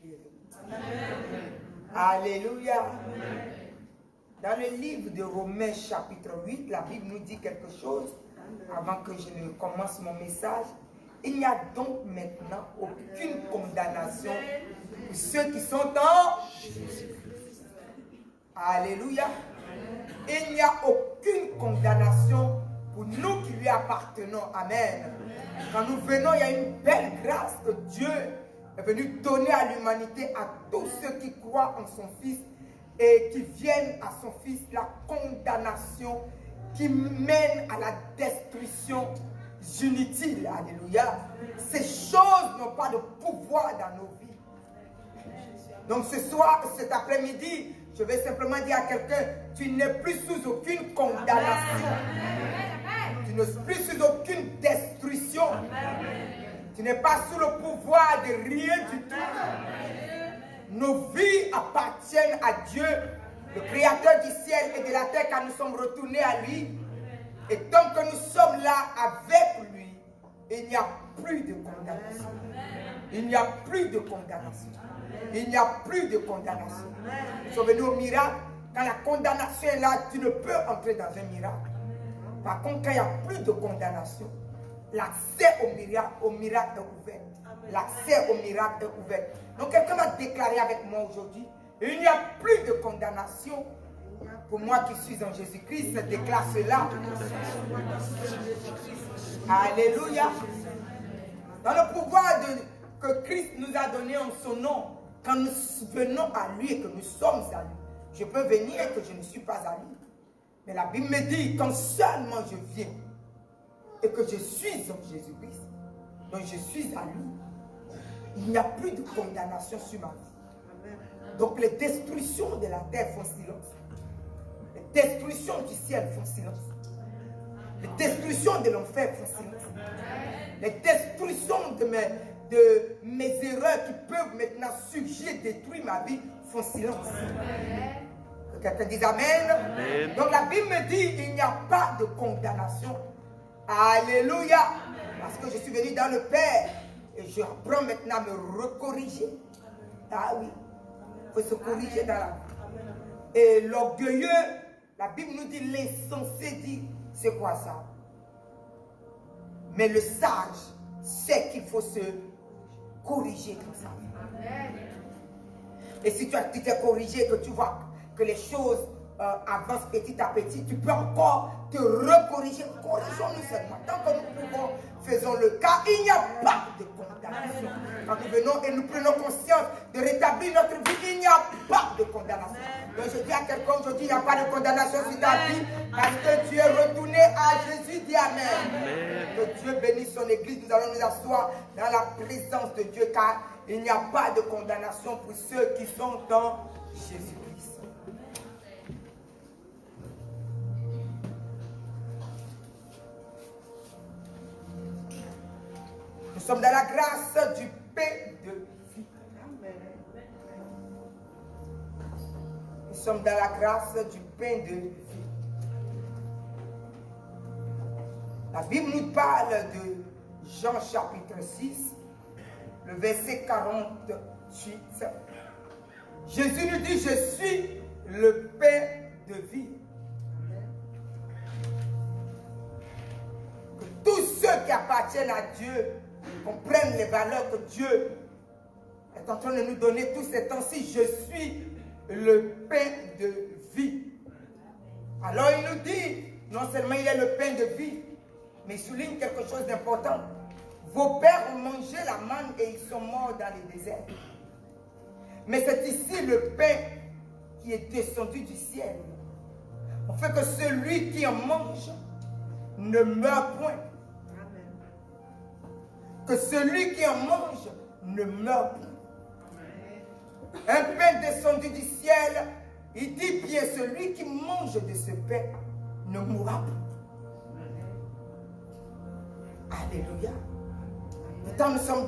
libéré. Alléluia. Dans le livre de Romains chapitre 8, la Bible nous dit quelque chose avant que je ne commence mon message. Il n'y a donc maintenant aucune condamnation pour ceux qui sont en Jésus-Christ. Alléluia. Il n'y a aucune condamnation pour nous qui lui appartenons. Amen. Quand nous venons, il y a une belle grâce que Dieu est venu donner à l'humanité, à tous ceux qui croient en son Fils et qui viennent à son Fils, la condamnation qui mène à la destruction inutile. Alléluia. Ces choses n'ont pas de pouvoir dans nos vies. Donc ce soir, cet après-midi, je vais simplement dire à quelqu'un, tu n'es plus sous aucune condamnation. Tu n'es plus sous aucune destruction. Tu n'es pas sous le pouvoir de rien du tout. Nos vies appartiennent à Dieu, le Créateur du ciel et de la terre, car nous sommes retournés à lui. Et tant que nous sommes là avec lui, il n'y a plus de condamnation. Il n'y a plus de condamnation. Il n'y a plus de condamnation. Nous sommes venus au miracle. Quand la condamnation est là, tu ne peux entrer dans un miracle. Par contre, quand il n'y a plus de condamnation, l'accès au miracle est ouvert. L'accès au miracle est ouvert. Donc quelqu'un va déclarer avec moi aujourd'hui, il n'y a plus de condamnation. Pour moi qui suis en Jésus-Christ, je déclare cela. Alléluia. Dans le pouvoir que Christ nous a donné en son nom, quand nous venons à lui et que nous sommes à lui, je peux venir et que je ne suis pas à lui. Mais la Bible me dit, quand seulement je viens et que je suis en Jésus-Christ, donc je suis à lui, il n'y a plus de condamnation sur ma vie. Donc les destructions de la terre font silence. Les destructions du ciel font silence. Les destructions de l'enfer font silence. Les destructions de mes erreurs qui peuvent maintenant surgir, détruire ma vie, font silence. Que quelqu'un dise Amen. Amen. Donc la Bible me dit, il n'y a pas de condamnation. Alléluia. Parce que je suis venu dans le Père et je apprends maintenant à me recorriger. Ah oui, il faut se corriger dans la vie. Et l'orgueilleux, la Bible nous dit, l'insensé dit, c'est quoi ça? Mais le sage sait qu'il faut se corriger dans sa vie. Et si tu t'es corrigé, que tu vois que les choses avancent petit à petit, tu peux encore te recorriger. Corrigeons-nous seulement. Tant que nous pouvons, faisons le cas. Il n'y a pas de condamnation. Quand nous venons et nous prenons conscience de rétablir notre vie, il n'y a pas de condamnation. Donc je dis à quelqu'un aujourd'hui, il n'y a pas de condamnation sur ta vie parce que tu es retourné à Jésus. Dis Amen. Que Dieu bénisse son église. Nous allons nous asseoir dans la présence de Dieu car il n'y a pas de condamnation pour ceux qui sont dans Jésus-Christ. Nous sommes dans la grâce du pain de vie. Nous sommes dans la grâce du pain de vie. La Bible nous parle de Jean chapitre 6, le verset 48. Jésus nous dit, je suis le pain de vie. Que tous ceux qui appartiennent à Dieu comprennent les valeurs que Dieu est en train de nous donner tous ces temps-ci. Je suis le pain de vie. Alors il nous dit, non seulement il est le pain de vie, mais il souligne quelque chose d'important. Vos pères ont mangé la manne et ils sont morts dans les déserts. Mais c'est ici le pain qui est descendu du ciel. En fait que celui qui en mange ne meurt point. Que celui qui en mange ne meurt point. Un pain descendu du ciel, il dit bien celui qui mange de ce pain ne mourra pas. Alléluia. Pourtant, nous sommes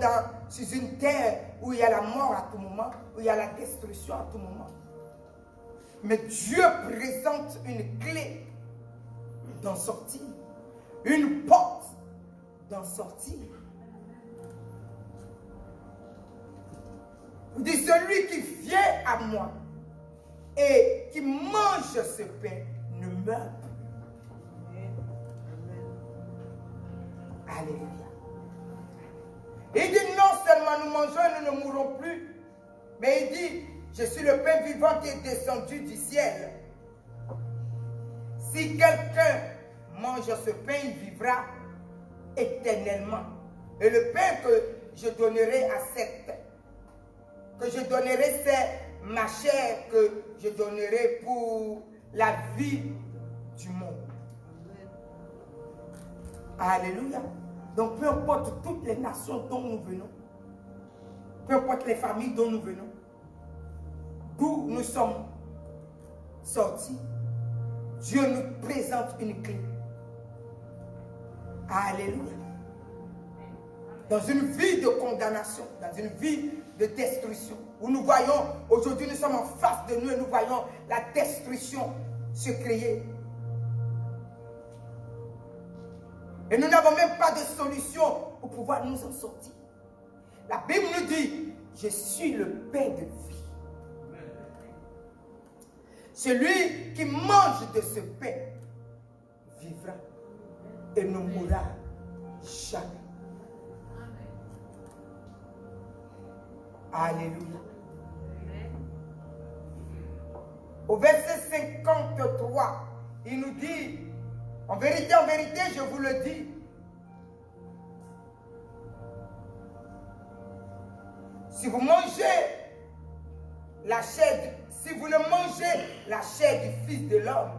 sur une terre où il y a la mort à tout moment, où il y a la destruction à tout moment. Mais Dieu présente une clé d'en sortir, une porte d'en sortir. Vous dites, celui qui vient à moi et qui mange ce pain ne meurt pas. Alléluia. Il dit non seulement nous mangeons et nous ne mourrons plus, mais il dit, je suis le pain vivant qui est descendu du ciel. Si quelqu'un mange ce pain, il vivra éternellement. Et le pain que je donnerai c'est ma chair que je donnerai pour la vie du monde. Alléluia. Donc peu importe toutes les nations dont nous venons, peu importe les familles dont nous venons, d'où nous sommes sortis, Dieu nous présente une clé. Alléluia. Dans une vie de condamnation, dans une vie de destruction, où nous voyons, aujourd'hui nous sommes en face de nous et nous voyons la destruction se créer. Et nous n'avons même pas de solution pour pouvoir nous en sortir. La Bible nous dit, je suis le pain de vie. Celui qui mange de ce pain vivra et ne mourra jamais. Alléluia. Au verset 53, il nous dit, en vérité, je vous le dis, si vous mangez la chair, si vous ne mangez la chair du Fils de l'homme,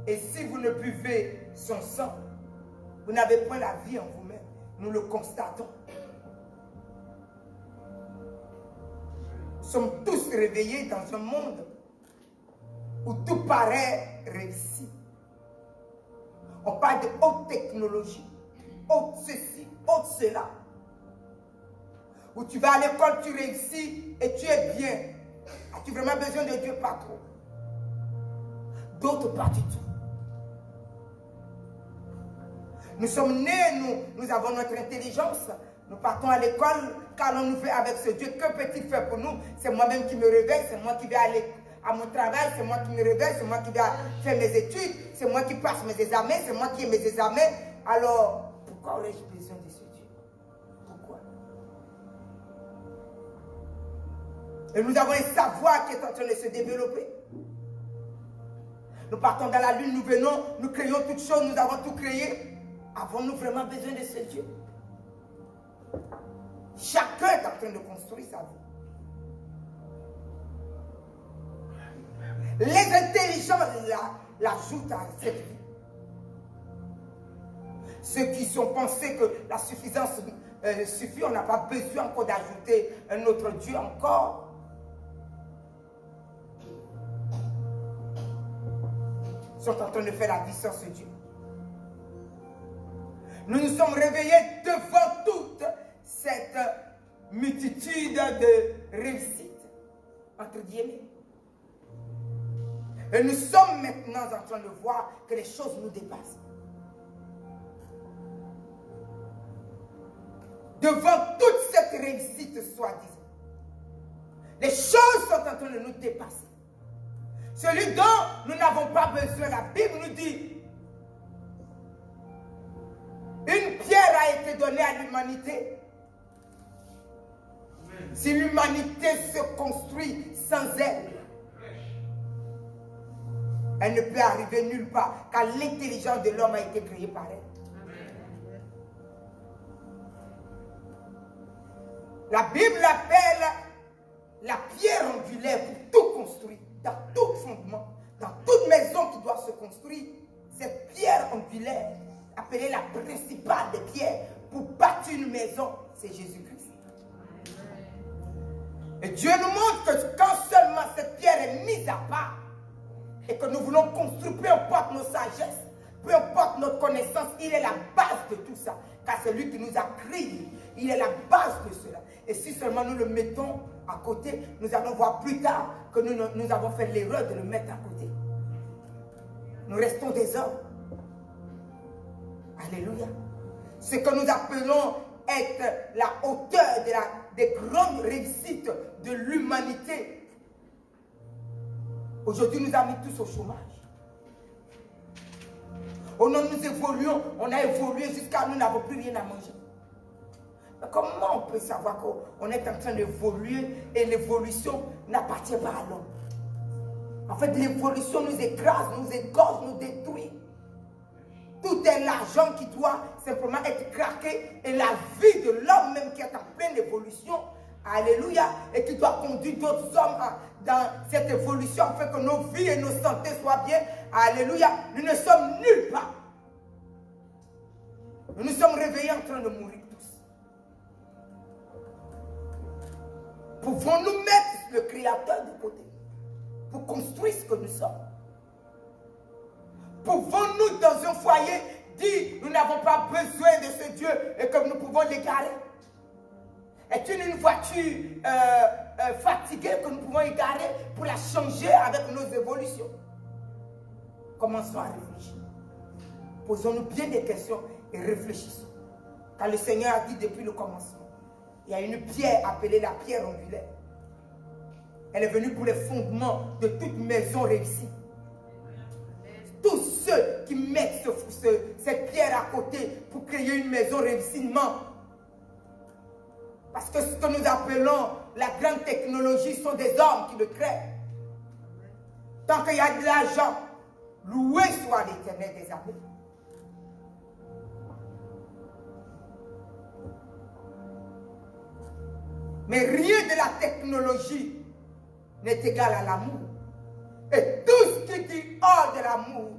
et si vous ne buvez son sang, vous n'avez point la vie en vous-même. Nous le constatons. Nous sommes tous réveillés dans un monde où tout paraît réussi. On parle de haute technologie, haute ceci, haute cela. Où tu vas à l'école, tu réussis et tu es bien. As-tu vraiment besoin de Dieu? Pas trop. D'autres pas du tout. Nous sommes nés, nous avons notre intelligence. Nous partons à l'école, qu'allons-nous faire avec ce Dieu? Que peut-il faire pour nous? C'est moi-même qui me réveille, c'est moi qui vais aller à mon travail, c'est moi qui me réveille, c'est moi qui vais faire mes études, c'est moi qui passe mes examens, c'est moi qui ai mes examens. Alors, pourquoi aurais-je besoin de ce Dieu? Pourquoi? Et nous avons un savoir qui est en train de se développer. Nous partons dans la lune, nous venons, nous créons toutes choses, nous avons tout créé. Avons-nous vraiment besoin de ce Dieu? Chacun est en train de construire sa vie. Les intelligents l'ajoutent à cette vie. Ceux qui sont pensés que la suffisance suffit, on n'a pas besoin encore d'ajouter un autre Dieu encore. Ils sont en train de faire la vie sans ce Dieu. Nous nous sommes réveillés devant toute cette multitude de réussites, entre guillemets. Et nous sommes maintenant en train de voir que les choses nous dépassent. Devant toute cette réussite soi-disant, les choses sont en train de nous dépasser. Celui dont nous n'avons pas besoin, la Bible nous dit, une pierre a été donnée à l'humanité. Si l'humanité se construit sans elle, elle ne peut arriver nulle part, car l'intelligence de l'homme a été créée par elle. La Bible l'appelle la pierre angulaire pour tout construire, dans tout fondement, dans toute maison qui doit se construire. Cette pierre angulaire, appelée la principale des pierres, pour bâtir une maison, c'est Jésus-Christ. Et Dieu nous montre que quand seulement cette pierre est mise à part, et que nous voulons construire, peu importe nos sagesses, peu importe notre connaissance, il est la base de tout ça. Car c'est lui qui nous a créés. Il est la base de cela. Et si seulement nous le mettons à côté, nous allons voir plus tard que nous avons fait l'erreur de le mettre à côté. Nous restons des hommes. Alléluia. Ce que nous appelons être la hauteur des grandes réussites de l'humanité, aujourd'hui nous a mis tous au chômage. Oh non, nous évoluons, on a évolué jusqu'à nous n'avons plus rien à manger. Mais comment on peut savoir qu'on est en train d'évoluer et l'évolution n'appartient pas à l'homme? En fait, l'évolution nous écrase, nous égorge, nous détruit. Tout est l'argent qui doit simplement être craqué et la vie de l'homme même qui est en pleine évolution, alléluia, et qui doit conduire d'autres hommes dans cette évolution afin que nos vies et nos santé soient bien, alléluia. Nous ne sommes nulle part. Nous nous sommes réveillés en train de mourir tous. Pouvons-nous mettre le Créateur de côté pour construire ce que nous sommes? Pouvons-nous dans un foyer dire nous n'avons pas besoin de ce Dieu et que nous pouvons l'égarer? Est-il une voiture fatiguée que nous pouvons égarer pour la changer avec nos évolutions? Commençons à réfléchir. Posons-nous bien des questions et réfléchissons. Car le Seigneur a dit depuis le commencement, il y a une pierre appelée la pierre angulaire. Elle est venue pour les fondements de toute maison réussie. Tous ceux qui mettent cette pierre à côté pour créer une maison réussie mentent. Parce que ce que nous appelons la grande technologie sont des hommes qui le créent. Tant qu'il y a de l'argent, loué soit l'Éternel des armées. Mais rien de la technologie n'est égal à l'amour. Et tout ce qui dit hors de l'amour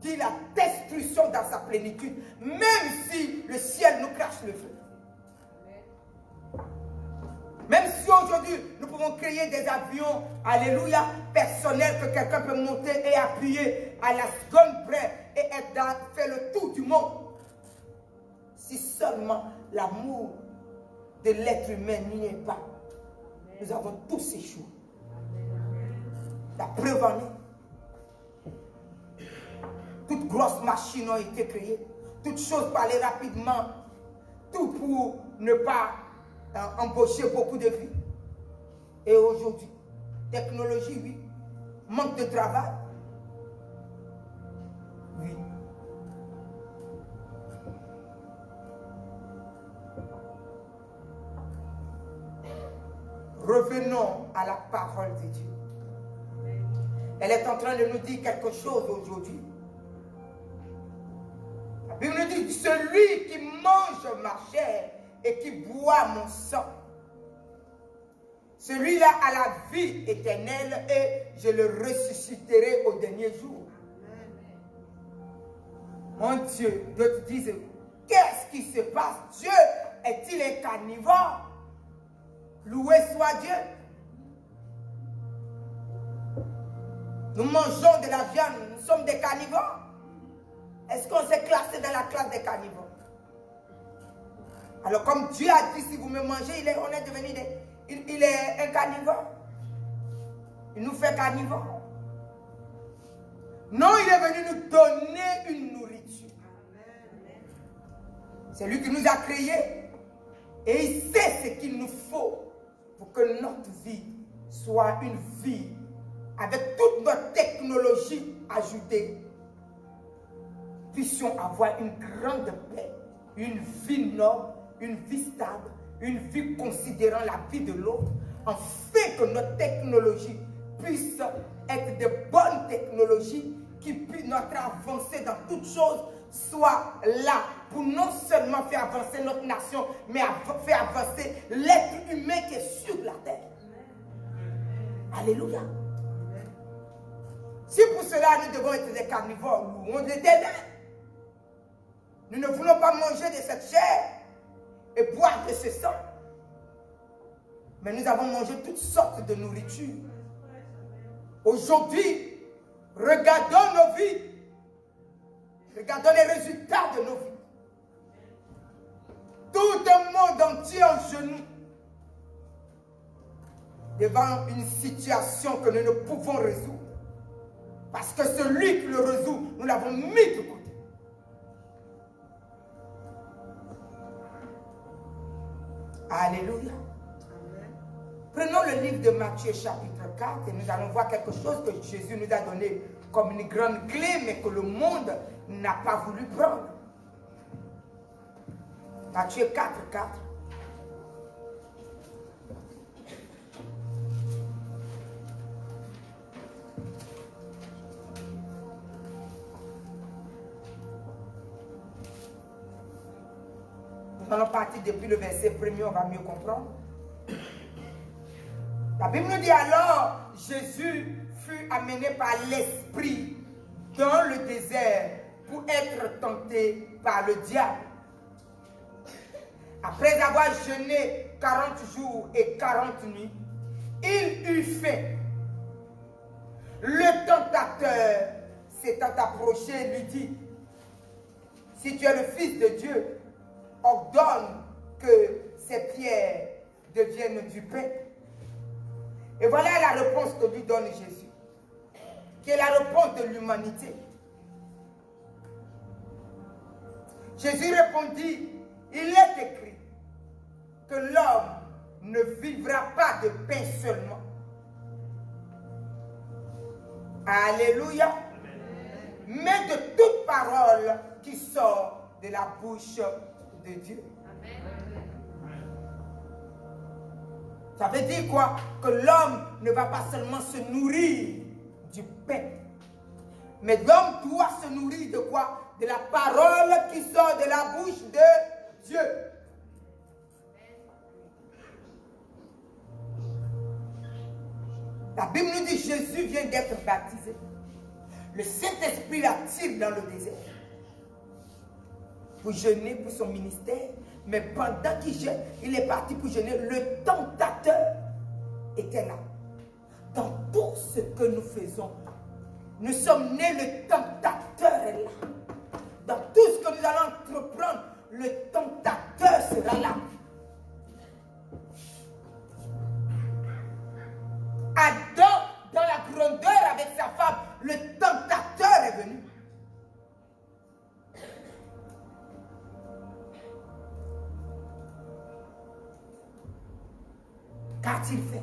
dit la destruction dans sa plénitude, même si le ciel nous crache le feu. Même si aujourd'hui nous pouvons créer des avions, alléluia, personnels que quelqu'un peut monter et appuyer à la seconde près et faire le tour du monde. Si seulement l'amour de l'être humain n'y est pas, nous avons tous échoué. La preuve en est. Toutes grosses machines ont été créées. Toutes choses pour aller rapidement. Tout pour ne pas embaucher beaucoup de vie. Et aujourd'hui, technologie, oui. Manque de travail, oui. Revenons à la parole de Dieu. Elle est en train de nous dire quelque chose aujourd'hui. La Bible nous dit, celui qui mange ma chair et qui boit mon sang, celui-là a la vie éternelle et je le ressusciterai au dernier jour. Mon Dieu, d'autres disent, qu'est-ce qui se passe? Dieu est-il un carnivore? Loué soit Dieu. Nous mangeons de la viande, nous sommes des carnivores. Est-ce qu'on s'est classé dans la classe des carnivores? Alors comme Dieu a dit, si vous me mangez, on est devenu il est un carnivore. Il nous fait carnivore. Non, il est venu nous donner une nourriture. C'est lui qui nous a créés. Et il sait ce qu'il nous faut pour que notre vie soit une vie avec toute notre technologie ajoutée, puissions avoir une grande paix, une vie noble, une vie stable, une vie considérant la vie de l'autre, afin que notre technologie puisse être de bonnes technologies qui puissent notre avancée dans toutes choses soit là pour non seulement faire avancer notre nation, mais faire avancer l'être humain qui est sur la terre. Alléluia. Si pour cela nous devons être des carnivores, louons l'Éternel. Nous ne voulons pas manger de cette chair et boire de ce sang. Mais nous avons mangé toutes sortes de nourriture. Aujourd'hui, regardons nos vies. Regardons les résultats de nos vies. Tout un monde entier en genoux devant une situation que nous ne pouvons résoudre. Parce que celui qui le résout, nous l'avons mis de côté. Alléluia. le livre de Matthieu chapitre 4 et nous allons voir quelque chose que Jésus nous a donné comme une grande clé, mais que le monde n'a pas voulu prendre. Matthieu 4, 4. Nous allons partir depuis le verset premier, on va mieux comprendre. La Bible nous dit alors, Jésus fut amené par l'Esprit dans le désert pour être tenté par le diable. Après avoir jeûné 40 jours et 40 nuits, il eut faim. Le tentateur s'étant approché lui dit, si tu es le Fils de Dieu, ordonne que ces pierres deviennent du pain. Et voilà la réponse que lui donne Jésus, qui est la réponse de l'humanité. Jésus répondit, il est écrit que l'homme ne vivra pas de pain seulement. Alléluia. Mais de toute parole qui sort de la bouche de Dieu. Ça veut dire quoi? Que l'homme ne va pas seulement se nourrir du pain. Mais l'homme doit se nourrir de quoi? De la parole qui sort de la bouche de Dieu. La Bible nous dit Jésus vient d'être baptisé. Le Saint-Esprit l'attire dans le désert pour jeûner pour son ministère. Mais pendant qu'il jeûne, il est parti pour jeûner. Le tentateur était là. Dans tout ce que nous faisons, nous sommes nés, le tentateur est là. Dans tout ce que nous allons entreprendre, le tentateur sera là. Adam, dans la grandeur avec sa femme, le tentateur est venu. Qu'a-t-il fait?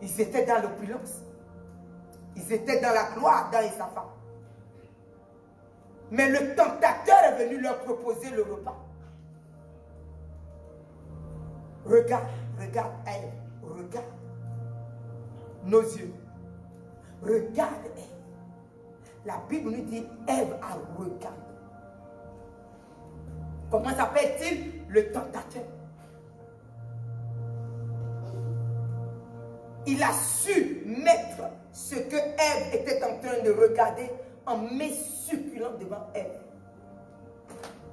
Ils étaient dans l'opulence. Ils étaient dans la gloire, Adam et sa femme. Mais le tentateur est venu leur proposer le repas. Regarde, regarde Ève, regarde nos yeux. Regarde Ève. La Bible nous dit Ève a regardé. Comment s'appelle-t-il? Le tentateur. Il a su mettre ce que Ève était en train de regarder en mets succulent devant Ève.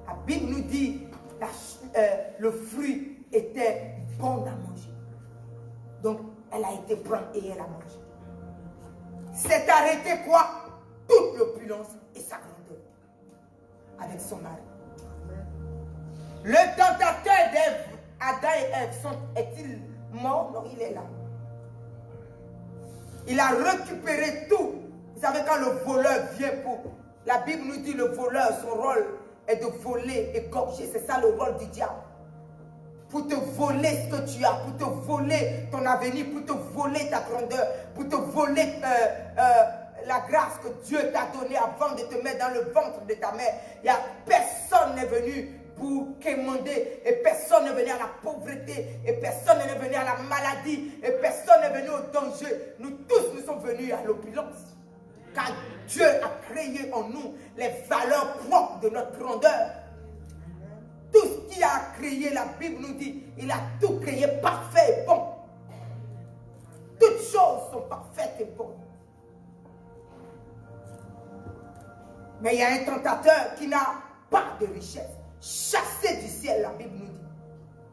La Bible nous dit le fruit était bon à manger. Donc, elle a été prendre et elle a mangé. C'est arrêté quoi? Toute l'opulence et sa grandeur. Avec son mari. Le tentateur d'Ève, Adam et Ève, est-il mort? Non, il est là. Il a récupéré tout. Vous savez, quand le voleur vient pour... La Bible nous dit le voleur, son rôle est de voler, égorger. C'est ça le rôle du diable. Pour te voler ce que tu as, pour te voler ton avenir, pour te voler ta grandeur, pour te voler la grâce que Dieu t'a donnée avant de te mettre dans le ventre de ta mère. Il y a personne n'est venu pour quémander, et personne n'est venu à la pauvreté, et personne n'est venu à la maladie, et personne n'est venu au danger. Nous tous, nous sommes venus à l'opulence. Car Dieu a créé en nous les valeurs propres de notre grandeur. Tout ce qu'il a créé, la Bible nous dit, il a tout créé parfait et bon. Toutes choses sont parfaites et bonnes. Mais il y a un tentateur qui n'a pas de richesse. Chassé du ciel, la Bible nous dit.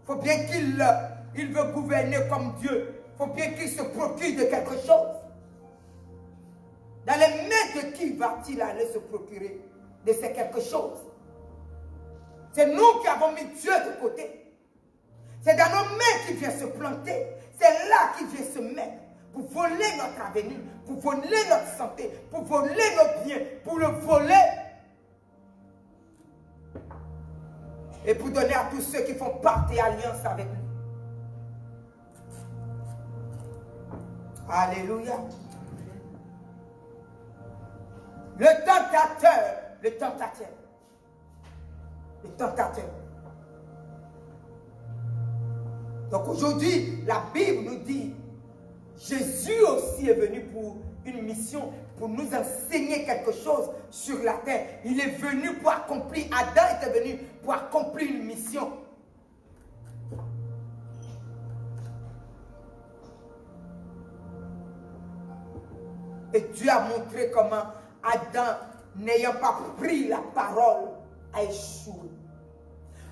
Il faut bien qu'il veut gouverner comme Dieu. Il faut bien qu'il se procure de quelque chose. Dans les mains de qui va-t-il aller se procurer de ces quelque chose? C'est nous qui avons mis Dieu de côté. C'est dans nos mains qu'il vient se planter. C'est là qu'il vient se mettre pour voler notre avenir, pour voler notre santé, pour voler nos biens, pour le voler. Et pour donner à tous ceux qui font partie alliance avec nous. Alléluia. Le tentateur, le tentateur, le tentateur. Donc aujourd'hui, la Bible nous dit, Jésus aussi est venu pour une mission, pour nous enseigner quelque chose sur la terre. Il est venu pour accomplir, Adam était venu pour accomplir une mission. Et Dieu a montré comment Adam, n'ayant pas pris la parole, a échoué.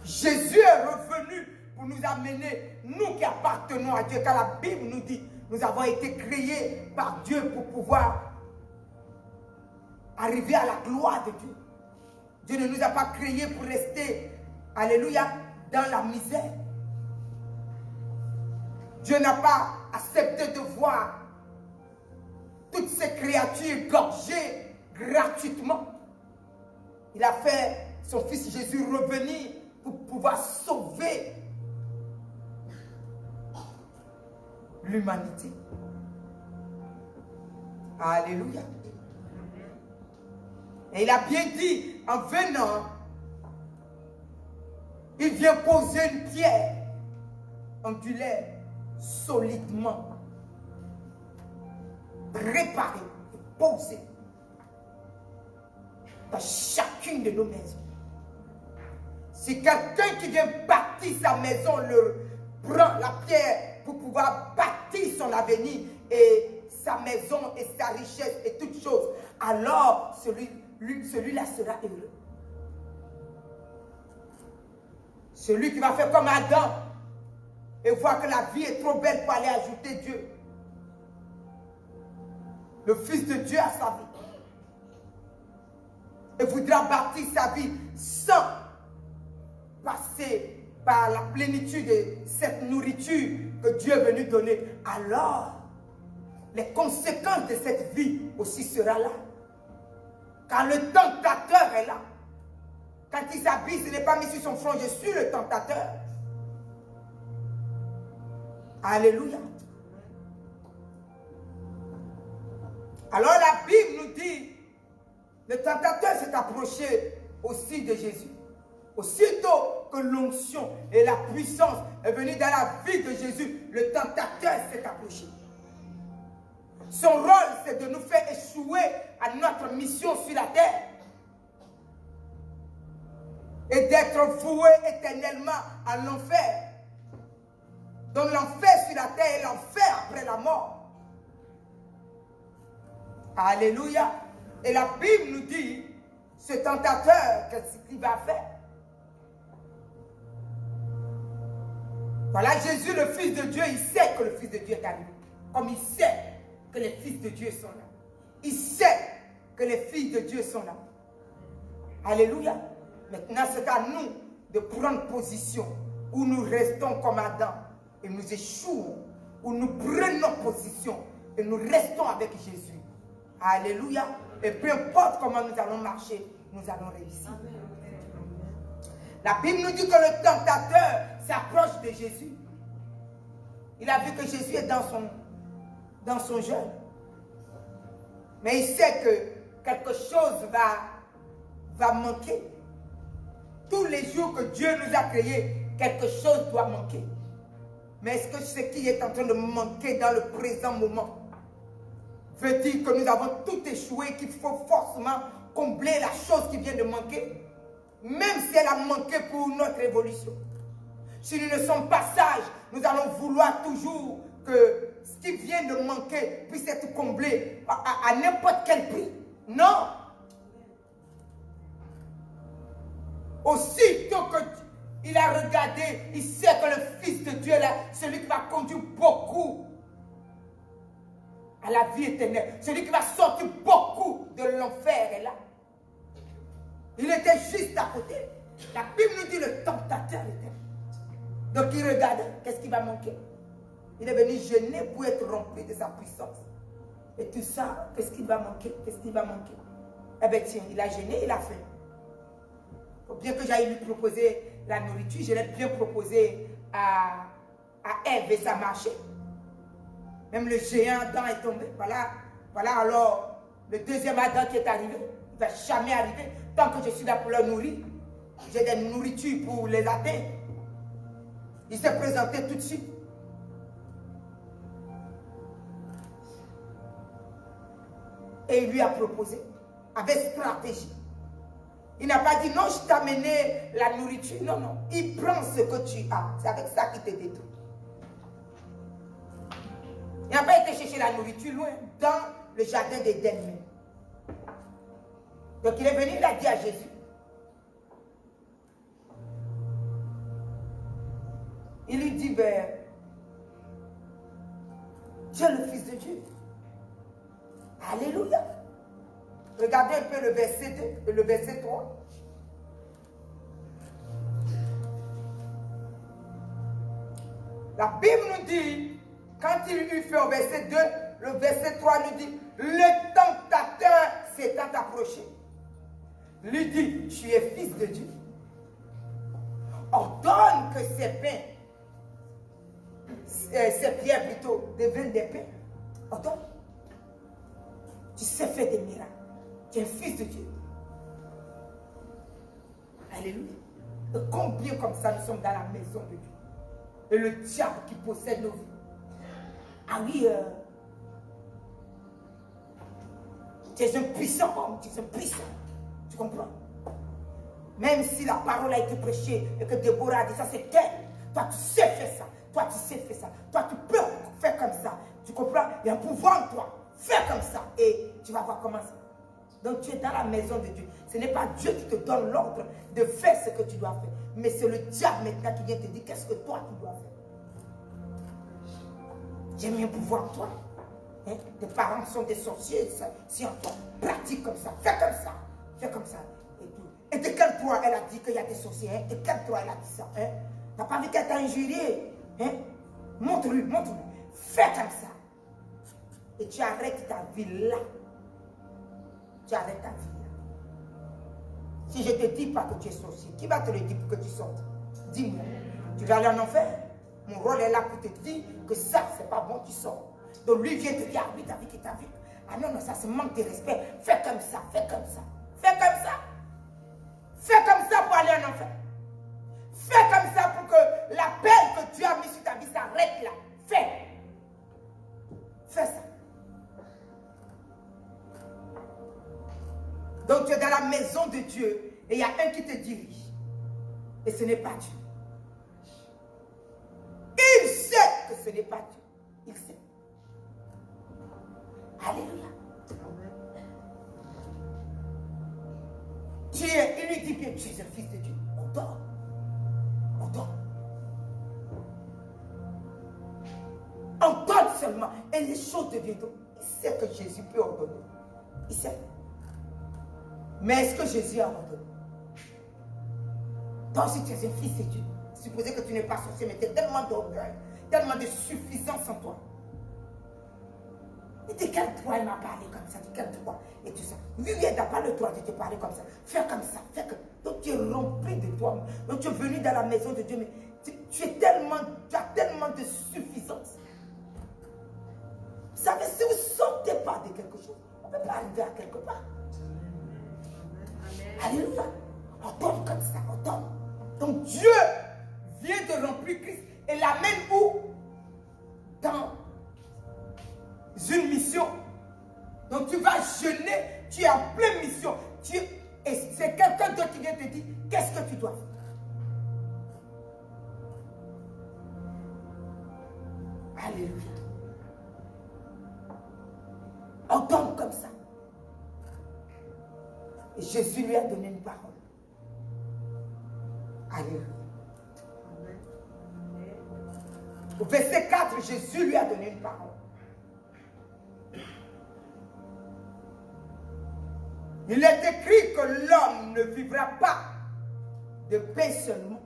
Jésus est revenu pour nous amener, nous qui appartenons à Dieu, car la Bible nous dit, nous avons été créés par Dieu pour pouvoir arriver à la gloire de Dieu. Dieu ne nous a pas créés pour rester, alléluia, dans la misère. Dieu n'a pas accepté de voir toutes ces créatures gorgées gratuitement. Il a fait son fils Jésus revenir pour pouvoir sauver l'humanité. Alléluia. Et il a bien dit, en venant, il vient poser une pierre angulaire solidement préparée, posée dans chacune de nos maisons. Si quelqu'un qui vient bâtir sa maison prend la pierre pour pouvoir bâtir son avenir et sa maison et sa richesse et toutes choses, alors celui-là sera heureux. Celui qui va faire comme Adam et voir que la vie est trop belle pour aller ajouter Dieu. Le Fils de Dieu a sa vie. Et voudra bâtir sa vie sans passer par la plénitude de cette nourriture que Dieu est venu donner. Alors, les conséquences de cette vie aussi seront là. Car le tentateur est là. Quand il s'habille, ce n'est pas mis sur son front, je suis le tentateur. Alléluia. Alors la Bible nous dit, le tentateur s'est approché aussi de Jésus. Aussitôt que l'onction et la puissance est venue dans la vie de Jésus, le tentateur s'est approché. Son rôle, c'est de nous faire échouer à notre mission sur la terre. Et d'être voué éternellement à l'enfer. Donc l'enfer sur la terre et l'enfer après la mort. Alléluia. Et la Bible nous dit, ce tentateur, qu'est-ce qu'il va faire? Voilà, Jésus, le Fils de Dieu, il sait que le Fils de Dieu est arrivé. Comme il sait que les fils de Dieu sont là. Il sait que les filles de Dieu sont là. Alléluia. Maintenant, c'est à nous de prendre position où nous restons comme Adam et nous échouons, où nous prenons position et nous restons avec Jésus. Alléluia. Et peu importe comment nous allons marcher, nous allons réussir. La Bible nous dit que le tentateur s'approche de Jésus. Il a vu que Jésus est dans son jeûne. Mais il sait que quelque chose va manquer. Tous les jours que Dieu nous a créés, quelque chose doit manquer. Mais est-ce que ce qui est en train de manquer dans le présent moment veut dire que nous avons tout échoué, qu'il faut forcément combler la chose qui vient de manquer, même si elle a manqué pour notre évolution? Si nous ne sommes pas sages, nous allons vouloir toujours que ce qui vient de manquer puisse être comblé à n'importe quel prix. Non. Aussitôt qu'il a regardé, il sait que le Fils de Dieu est là, celui qui va conduire beaucoup à la vie éternelle, celui qui va sortir beaucoup de l'enfer est là. Il était juste à côté. La Bible nous dit le tentateur était là. Donc il regarde, qu'est-ce qui va manquer? Il est venu jeûner pour être rempli de sa puissance. Et tout ça, qu'est-ce qui va manquer? Qu'est-ce qui va manquer? Eh bien tiens, il a jeûné, il a faim. Faut bien que j'aille lui proposer la nourriture, je l'ai bien proposé à Ève et ça marchait. Même le géant Adam est tombé. Voilà alors le deuxième Adam qui est arrivé. Il ne va jamais arriver tant que je suis là pour leur nourrir. J'ai des nourritures pour les atteindre. Il s'est présenté tout de suite. Et il lui a proposé, avec stratégie. Il n'a pas dit, non, je t'ai amené la nourriture. Non, non. Il prend ce que tu as. C'est avec ça qu'il te détruit. Il n'a pas été chercher la nourriture loin, dans le jardin d'Éden. Donc il est venu, il a dit à Jésus. Il lui dit, ben, tu es le Fils de Dieu. Alléluia. Regardez un peu le verset 2 et le verset 3. La Bible nous dit, quand il lui fait au verset 2, le verset 3 nous dit, le tentateur s'étant approché, lui dit, tu es fils de Dieu. Ordonne que ces pains, ces pierres plutôt, deviennent des pains. Ordonne. Tu sais faire des miracles. Tu es fils de Dieu. Alléluia. Et combien comme ça nous sommes dans la maison de Dieu. Et le diable qui possède nos vies. Ah oui, tu es un puissant homme, tu es un puissant. Tu comprends? Même si la parole a été prêchée et que Déborah a dit ça, c'est elle. Toi, tu sais faire ça. Toi, tu sais faire ça. Toi, tu peux faire comme ça. Tu comprends? Il y a un pouvoir en toi. Fais comme ça. Et tu vas voir comment ça. Donc, tu es dans la maison de Dieu. Ce n'est pas Dieu qui te donne l'ordre de faire ce que tu dois faire. Mais c'est le diable maintenant qui vient te dire qu'est-ce que toi, tu dois faire. J'ai mis un pouvoir en toi. Hein? Tes parents sont des sorciers. Si en toi, pratique comme ça. Fais comme ça. Fais comme ça. Et tout. Et de quel droit elle a dit qu'il y a des sorciers? Hein? De quel droit elle a dit ça? Hein? Tu n'as pas vu qu'elle t'a injurié? Hein? Montre-lui, montre-lui. Fais comme ça. Et tu arrêtes ta vie là. Tu arrêtes ta vie là. Si je ne te dis pas que tu es sorcier, qui va te le dire pour que tu sortes? Dis-moi. Tu vas aller en enfer? Mon rôle est là pour te dire que ça, c'est pas bon, tu sors. Donc lui vient te dire, ah oui, t'as vu, t'as vu. Ah non, non, ça, c'est manque de respect. Fais comme ça, fais comme ça. Fais comme ça. Fais comme ça pour aller en enfer. Fais comme ça pour que l'appel que Dieu a mis sur ta vie s'arrête là. Fais. Fais ça. Donc tu es dans la maison de Dieu et il y a un qui te dirige. Et ce n'est pas Dieu. Il sait que ce n'est pas Dieu. Il sait. Alléluia. Il lui dit que tu es un fils de Dieu. On dort. On dort. On donne seulement. Et les choses deviennent. Il sait que Jésus peut ordonner. Il sait. Mais est-ce que Jésus a ordonné? Toi aussi tu es un fils de Dieu. Supposez que tu n'es pas sorcier, mais tu as tellement d'orgueil, tellement de suffisance en toi. Et de quel droit il m'a parlé comme ça? De quel droit? Et tout ça. Lui, il n'a pas le droit de te parler comme ça. Fais comme ça. Fais que... Donc tu es rempli de toi. Donc tu es venu dans la maison de Dieu, mais tu as tellement de suffisance. Vous savez, si vous ne sortez pas de quelque chose, on ne peut pas arriver à quelque part. Alléluia. On tombe comme ça, on tombe. Donc Dieu vient de remplir Christ et l'amène où? Dans une mission. Donc tu vas jeûner, tu es en pleine mission. Et c'est quelqu'un d'autre qui vient te dire qu'est-ce que tu dois faire. Alléluia. On tombe comme ça. Et Jésus lui a donné une parole. Alléluia. Au verset 4, Jésus lui a donné une parole. Il est écrit que l'homme ne vivra pas de pain seulement,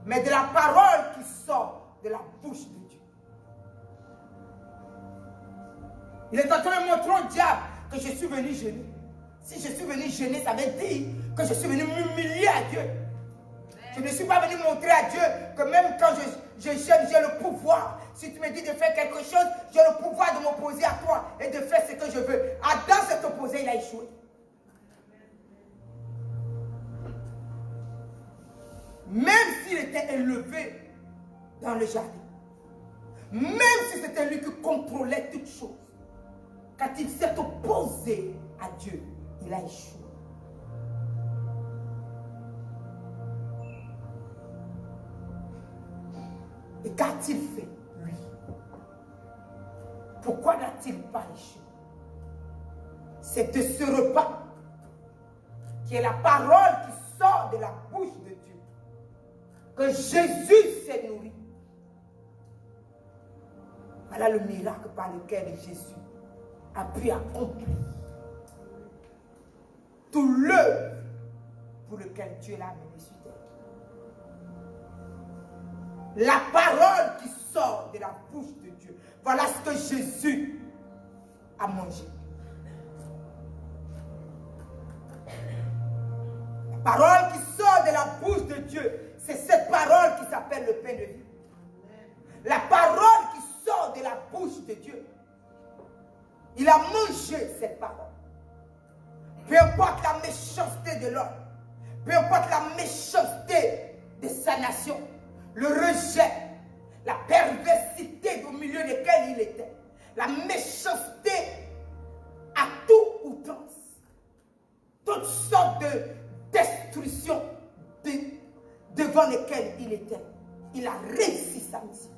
mais de la parole qui sort de la bouche de Dieu. Il est en train de montrer au diable que je suis venu jeûner. Si je suis venu jeûner, ça veut dire que je suis venu m'humilier à Dieu. Je ne suis pas venu montrer à Dieu que même quand je jeûne, j'ai le pouvoir. Si tu me dis de faire quelque chose, j'ai le pouvoir de m'opposer à toi et de faire ce que je veux. Adam s'est opposé, il a échoué. Même s'il était élevé dans le jardin, même si c'était lui qui contrôlait toutes choses, quand il s'est opposé à Dieu, il a échoué. Et qu'a-t-il fait, lui? Pourquoi n'a-t-il pas échoué? C'est de ce repas qui est la parole qui sort de la bouche de Dieu que Jésus s'est nourri. Voilà le miracle par lequel Jésus a pu accomplir tout l'œuvre pour lequel Dieu l'a amené sur terre. La parole qui sort de la bouche de Dieu. Voilà ce que Jésus a mangé. La parole qui sort de la bouche de Dieu, c'est cette parole qui s'appelle le pain de vie. La parole qui sort de la bouche de Dieu. Il a mangé cette parole. Peu importe la méchanceté de l'homme, peu importe la méchanceté de sa nation, le rejet, la perversité au milieu desquels il était, la méchanceté à tout outrance, toutes sortes de destructions devant lesquelles il était, il a réussi sa mission.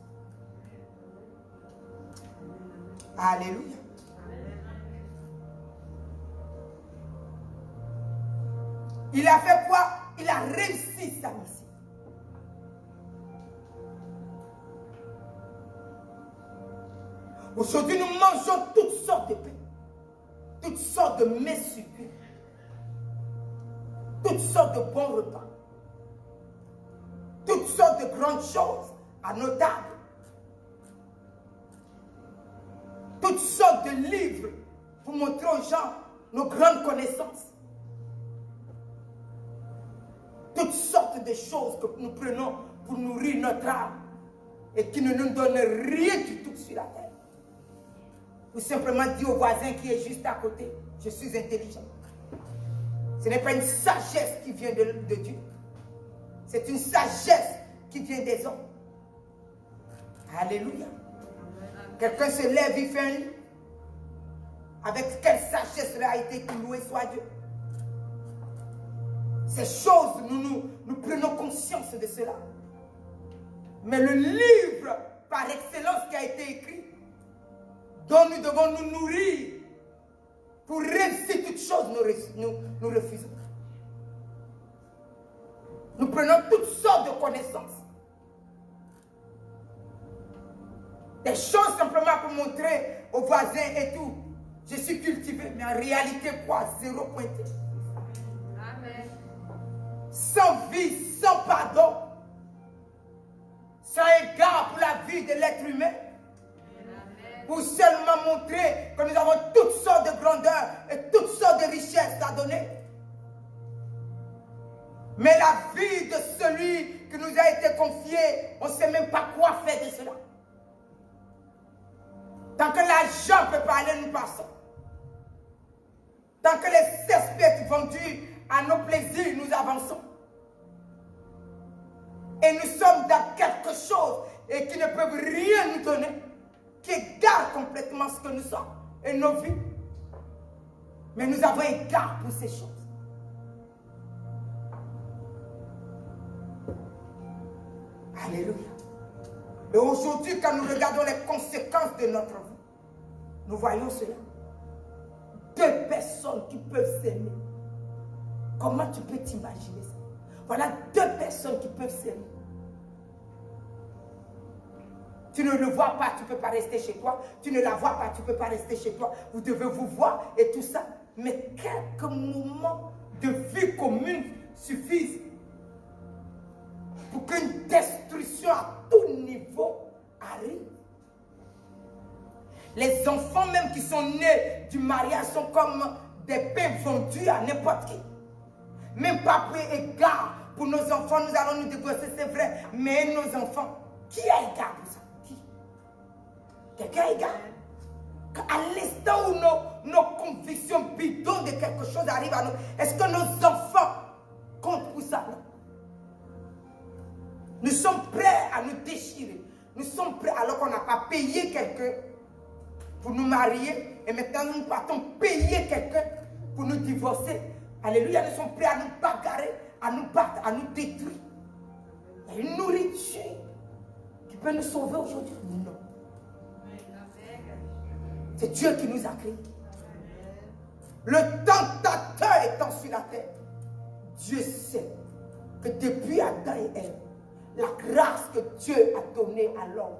Alléluia. Il a fait quoi? Il a réussi sa mission. Aujourd'hui, nous mangeons toutes sortes de pain, toutes sortes de mets sucrés, toutes sortes de bons repas, toutes sortes de grandes choses à nos tables, toutes sortes de livres pour montrer aux gens nos grandes connaissances. Toutes sortes de choses que nous prenons pour nourrir notre âme et qui ne nous donnent rien du tout sur la terre. Ou simplement dire au voisin qui est juste à côté, je suis intelligent. Ce n'est pas une sagesse qui vient de Dieu. C'est une sagesse qui vient des hommes. Alléluia. Quelqu'un se lève, il fait un lit. Avec quelle sagesse a été qu'il loué soit Dieu. Ces choses, nous prenons conscience de cela. Mais le livre par excellence qui a été écrit, dont nous devons nous nourrir pour réussir toutes choses, nous refusons. Nous prenons toutes sortes de connaissances. Des choses simplement pour montrer aux voisins et tout. Je suis cultivé, mais en réalité quoi? Zéro pointé. Amen. Sans vie, sans pardon, sans égard pour la vie de l'être humain. Pour seulement montrer que nous avons toutes sortes de grandeurs et toutes sortes de richesses à donner. Mais la vie de celui qui nous a été confié, on ne sait même pas quoi faire de cela. Tant que l'argent peut parler, nous passons. Tant que les espèces vendus à nos plaisirs, nous avançons. Et nous sommes dans quelque chose et qui ne peuvent rien nous donner, qui égare complètement ce que nous sommes et nos vies. Mais nous avons égard pour ces choses. Alléluia. Et aujourd'hui, quand nous regardons les conséquences de notre vie, nous voyons cela. Deux personnes qui peuvent s'aimer. Comment tu peux t'imaginer ça? Voilà deux personnes qui peuvent s'aimer. Tu ne le vois pas, tu ne peux pas rester chez toi. Tu ne la vois pas, tu ne peux pas rester chez toi. Vous devez vous voir et tout ça. Mais quelques moments de vie commune suffisent pour qu'une destruction à tout niveau arrive. Les enfants même qui sont nés du mariage sont comme des pains vendus à n'importe qui. Même pas pris égard pour nos enfants, nous allons nous débrosser, c'est vrai. Mais nos enfants, qui a égard pour ça? Qui? Quelqu'un est égal. À l'instant où nos convictions bidons de quelque chose arrivent à nous, est-ce que nos enfants comptent pour ça? Non. Nous sommes prêts à nous déchirer. Nous sommes prêts alors qu'on n'a pas payé quelqu'un pour nous marier. Et maintenant nous partons payer quelqu'un pour nous divorcer. Alléluia, nous sommes prêts à nous bagarrer, à nous battre, à nous détruire. Il y a une nourriture qui peut nous sauver aujourd'hui. Non. C'est Dieu qui nous a créés. Le tentateur étant sur la terre, Dieu sait que depuis Adam et Ève, la grâce que Dieu a donnée à l'homme,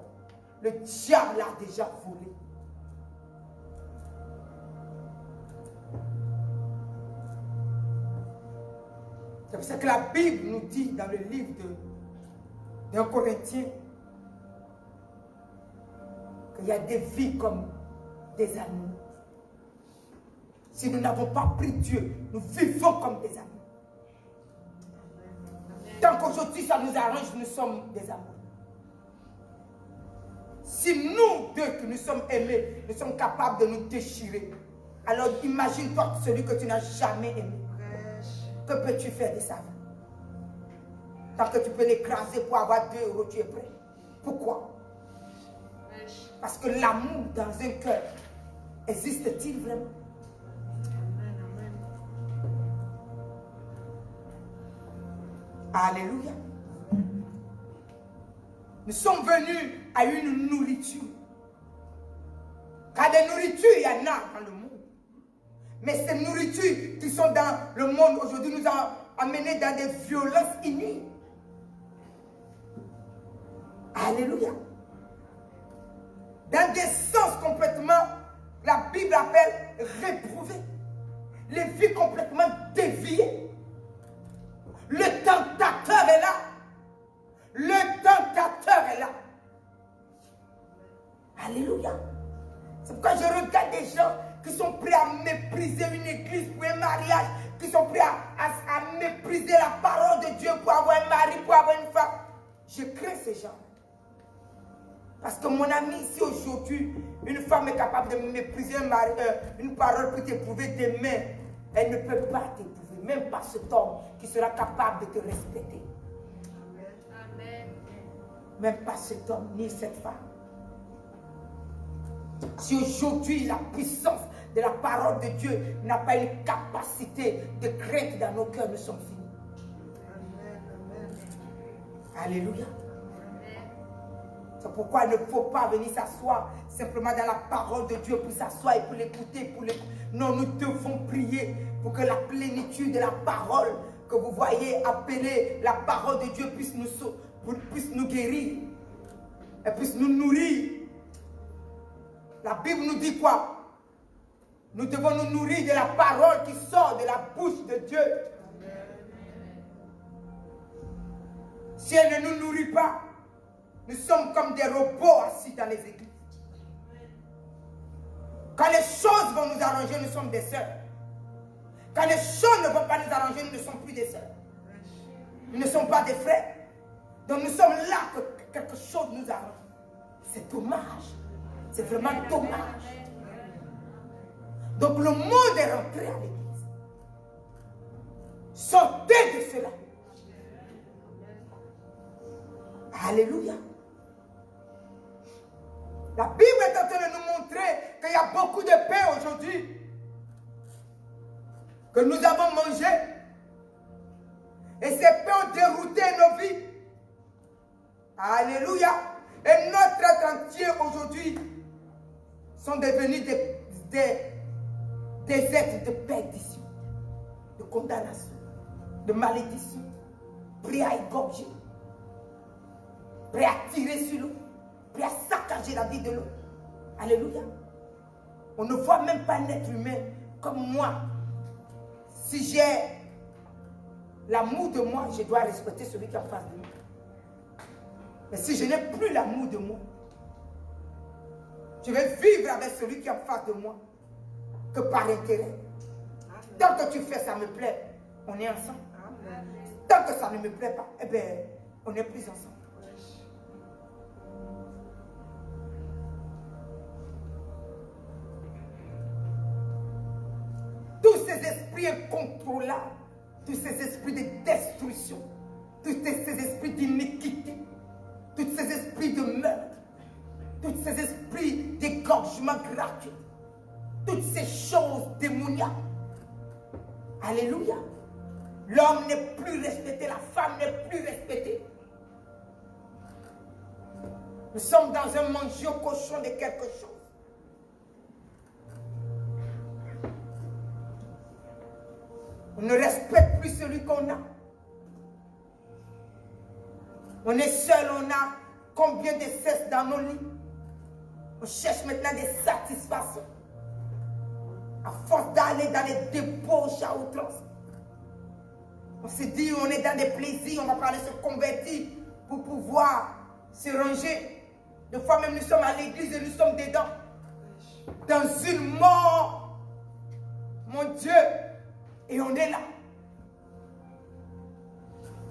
le diable l'a déjà volée. C'est pour ça que la Bible nous dit dans le livre de Corinthiens qu'il y a des vies comme des animaux. Si nous n'avons pas pris Dieu, nous vivons comme des animaux. Tant qu'aujourd'hui ça nous arrange, nous sommes des amours. Si nous deux que nous sommes aimés, nous sommes capables de nous déchirer, alors imagine-toi celui que tu n'as jamais aimé. Que peux-tu faire de sa vie? Tant que tu peux l'écraser pour avoir 2 euros, tu es prêt. Pourquoi? Parce que l'amour dans un cœur, existe-t-il vraiment? Alléluia. Nous sommes venus à une nourriture. Car des nourritures, il y en a dans le monde. Mais ces nourritures qui sont dans le monde aujourd'hui nous ont amenés dans des violences inouïes. Alléluia. Dans des sens complètement, la Bible appelle réprouvés. Les vies complètement déviées. Le tentateur est là. Le tentateur est là. Alléluia. C'est pourquoi je regarde des gens qui sont prêts à mépriser une église pour un mariage, qui sont prêts à mépriser la parole de Dieu pour avoir un mari, pour avoir une femme. Je crains ces gens. Parce que mon ami, si aujourd'hui une femme est capable de mépriser une parole pour t'éprouver demain, elle ne peut pas t'éprouver, même pas cet homme qui sera capable de te respecter. Amen. Même pas cet homme ni cette femme. Si aujourd'hui la puissance de la parole de Dieu n'a pas une capacité de crainte dans nos cœurs, nous sommes finis. Amen. Alléluia. C'est pourquoi il ne faut pas venir s'asseoir simplement dans la parole de Dieu pour s'asseoir et pour l'écouter. Non, nous devons prier pour que la plénitude de la parole que vous voyez appeler la parole de Dieu puisse nous guérir et puisse nous nourrir. La Bible nous dit quoi? Nous devons nous nourrir de la parole qui sort de la bouche de Dieu. Si elle ne nous nourrit pas, nous sommes comme des robots assis dans les églises. Quand les choses vont nous arranger, nous sommes des sœurs. Quand les choses ne vont pas nous arranger, nous ne sommes plus des sœurs. Nous ne sommes pas des frères. Donc nous sommes là que quelque chose nous arrange. C'est dommage. C'est vraiment dommage. Donc le monde est rentré à l'église. Sortez de cela. Alléluia. La Bible est en train de nous montrer qu'il y a beaucoup de pain aujourd'hui. Que nous avons mangé. Et ces pains ont dérouté nos vies. Alléluia. Et notre être entier aujourd'hui sont devenus des êtres de perdition, de condamnation, de malédiction, prêts à égorger, prêts à tirer sur l'eau, prêts à saccager la vie de l'autre. Alléluia. On ne voit même pas un être humain comme moi. Si j'ai l'amour de moi, je dois respecter celui qui est en face de moi. Mais si je n'ai plus l'amour de moi, je vais vivre avec celui qui est en face de moi que par intérêt. Tant que tu fais ça me plaît, on est ensemble. Tant que ça ne me plaît pas, eh bien, on n'est plus ensemble. ces esprits incontrôlables, tous ces esprits de destruction, tous ces esprits d'iniquité, tous ces esprits de meurtre, tous ces esprits d'égorgement gratuit, toutes ces choses démoniaques. Alléluia. L'homme n'est plus respecté, la femme n'est plus respectée. Nous sommes dans un manger au cochon de quelque chose. On ne respecte plus celui qu'on a. On est seul, on a combien de cesses dans nos lits. On cherche maintenant des satisfactions. À force d'aller dans les débauches à outrance. On se dit, on est dans des plaisirs, on va parler se convertir pour pouvoir se ranger. Des fois même nous sommes à l'église et nous sommes dedans. Dans une mort. Mon Dieu. Et on est là.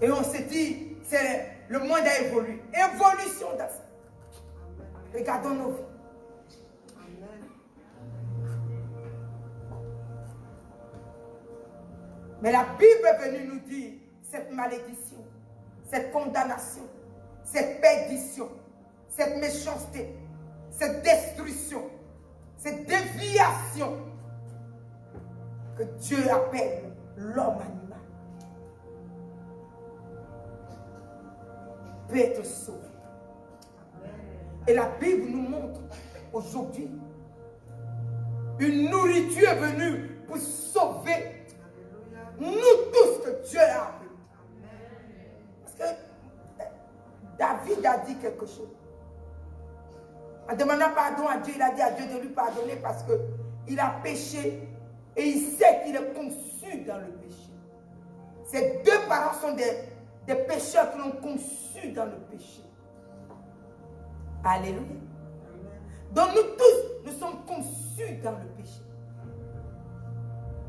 Et on se dit, c'est le monde a évolué. Évolution dans ça. Regardons nos vies. Mais la Bible est venue nous dire cette malédiction, cette condamnation, cette perdition, cette méchanceté, cette destruction, cette déviation que Dieu appelle l'homme animal peut être sauvé. Et la Bible nous montre aujourd'hui une nourriture est venue pour sauver nous tous que Dieu a appelés. Parce que David a dit quelque chose. En demandant pardon à Dieu, il a dit à Dieu de lui pardonner parce qu'il a péché et il sait qu'il est conçu dans le péché. Ses deux parents sont des pécheurs qui l'ont conçu dans le péché. Alléluia. Donc nous tous, nous sommes conçus dans le péché.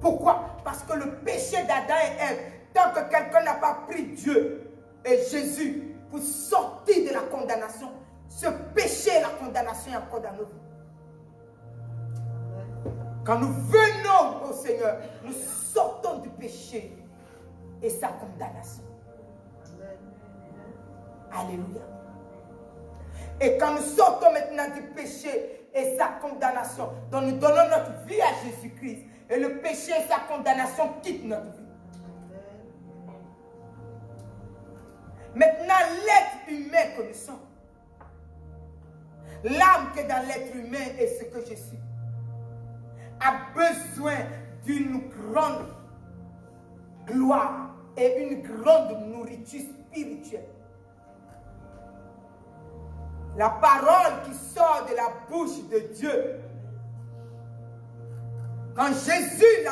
Pourquoi? Parce que le péché d'Adam et Ève, tant que quelqu'un n'a pas pris Dieu et Jésus pour sortir de la condamnation, ce péché et la condamnation est encore dans nos vies. Quand nous venons au Seigneur, nous sortons du péché et sa condamnation. Alléluia. Et quand nous sortons maintenant du péché et sa condamnation, donc nous donnons notre vie à Jésus-Christ, et le péché et sa condamnation quittent notre vie. Maintenant, l'être humain que nous sommes, l'âme qui est dans l'être humain et ce que je suis, a besoin d'une grande gloire et une grande nourriture spirituelle. La parole qui sort de la bouche de Dieu, quand Jésus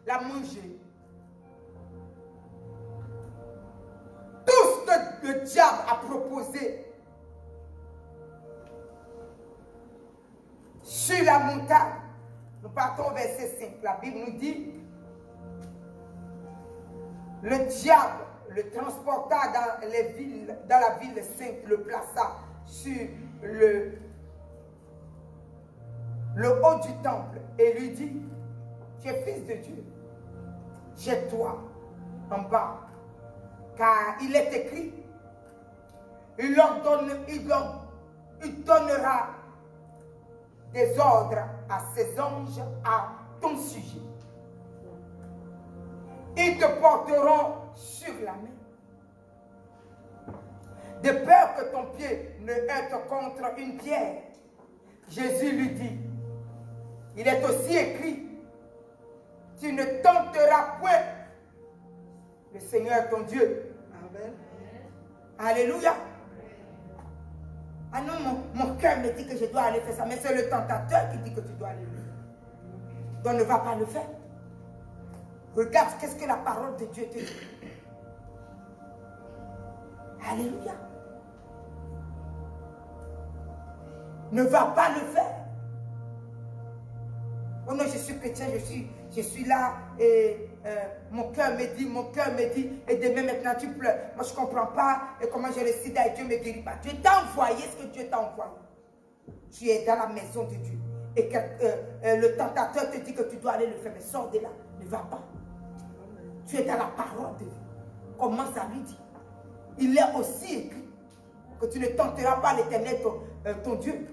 l'a mangé, tout ce que le diable a proposé sur la montagne, nous partons au verset 5. La Bible nous dit, le diable le transporta dans la ville sainte, le plaça sur le haut du temple et lui dit, tu es fils de Dieu, jette-toi en bas, car il est écrit, il donnera des ordres à ses anges à ton sujet. Ils te porteront sur la main, de peur que ton pied ne heurte contre une pierre. Jésus lui dit, il est aussi écrit, tu ne tenteras point le Seigneur ton Dieu. Amen. Alléluia. Ah non, mon cœur me dit que je dois aller faire ça, mais c'est le tentateur qui dit que tu dois aller le faire. Donc ne va pas le faire. Regarde qu'est-ce que la parole de Dieu te dit. Alléluia. Ne va pas le faire. Oh non, je suis chrétien, je suis là et mon cœur me dit, et demain maintenant tu pleures. Moi je ne comprends pas et comment je récite et Dieu ne me guérit pas. Dieu t'a envoyé ce que Dieu t'a envoyé. Tu es dans la maison de Dieu. Et que le tentateur te dit que tu dois aller le faire, mais sors de là. ne va pas. Tu es dans la parole de Dieu. Commence à lui dire. Il est aussi écrit que tu ne tenteras pas l'Éternel, ton Dieu.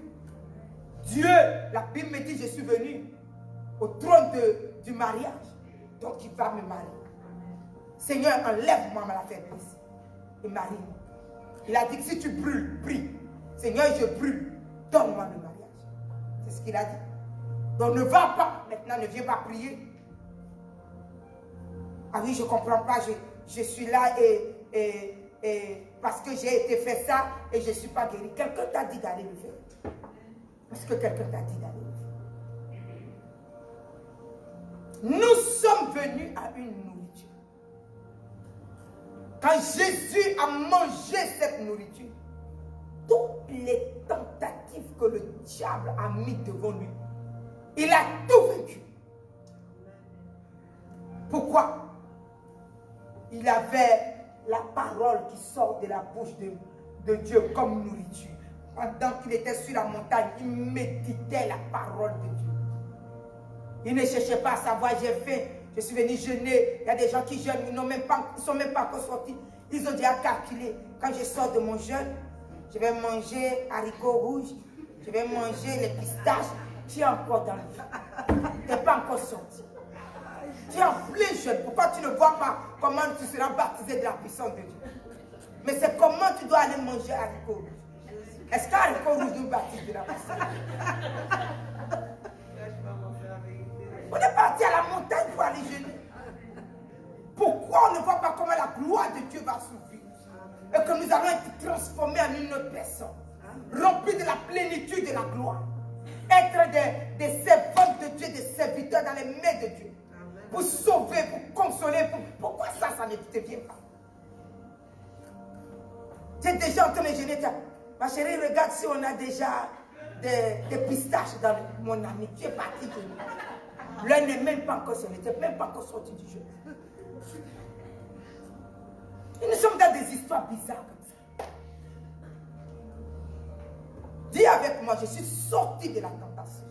Dieu, la Bible me dit, je suis venu au trône du mariage. Donc il va me marier. Seigneur, enlève-moi la faiblesse et marie-moi. Il a dit que si tu brûles, prie. Seigneur, je brûle, donne-moi le mariage. C'est ce qu'il a dit. Donc ne va pas, maintenant ne viens pas prier. Ah oui, je ne comprends pas, je suis là et parce que j'ai été fait ça et je ne suis pas guéri. Quelqu'un t'a dit d'aller le faire. Parce que quelqu'un t'a dit d'aller le faire. Nous sommes venus à une nourriture. Quand Jésus a mangé cette nourriture, toutes les tentatives que le diable a mis devant lui, il a tout vaincu. Pourquoi? Il avait la parole qui sort de la bouche de Dieu comme nourriture. Pendant qu'il était sur la montagne, il méditait la parole de Dieu. Il ne cherchait pas à savoir, j'ai faim, je suis venu jeûner. Il y a des gens qui jeûnent, ils ne sont même pas encore sortis. Ils ont déjà calculé. Quand je sors de mon jeûne, je vais manger haricots rouges, je vais manger les pistaches. Tu es encore dans le vie. Tu n'es pas encore sorti. Tu es en plein jeûne. Pourquoi tu ne vois pas comment tu seras baptisé de la puissance de Dieu? Mais c'est comment tu dois aller manger haricots rouges. Est-ce qu'un haricot rouge nous baptise de la puissance? On est parti à la montagne pour aller jeûner. Pourquoi on ne voit pas comment la gloire de Dieu va s'ouvrir? Et que nous allons être transformés en une autre personne. Remplis de la plénitude de la gloire. Être des servantes de Dieu, des serviteurs dans les mains de Dieu. Pour sauver, pour consoler. Pourquoi ça ne te vient pas? Tu es déjà en train de jeûner. Ma chérie, regarde si on a déjà des pistaches dans mon ami. Tu es parti de nous. L'un n'est même pas encore sorti. Tu n'es même pas encore sorti du jeu. Et nous sommes dans des histoires bizarres comme ça. Dis avec moi, je suis sorti de la tentation.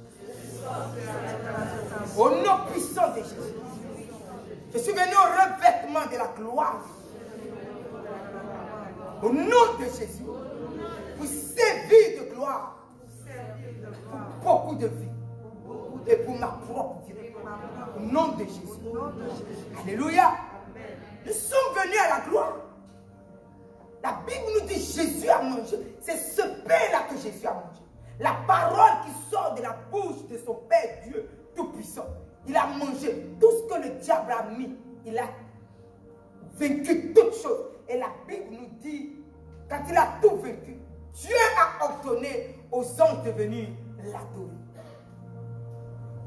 Au nom puissant de Jésus. Je suis venu au revêtement de la gloire. Au nom de Jésus. Pour servir de gloire. Pour beaucoup de vie. Et pour ma propre vie. Au nom de Jésus. Alléluia. Nous sommes venus à la gloire. La Bible nous dit Jésus a mangé. C'est ce pain-là que Jésus a mangé. La parole qui sort de la bouche de son Père Dieu Tout-Puissant. Il a mangé tout ce que le diable a mis. Il a vaincu toutes choses. Et la Bible nous dit, quand il a tout vaincu, Dieu a ordonné aux anges de venir l'adorer.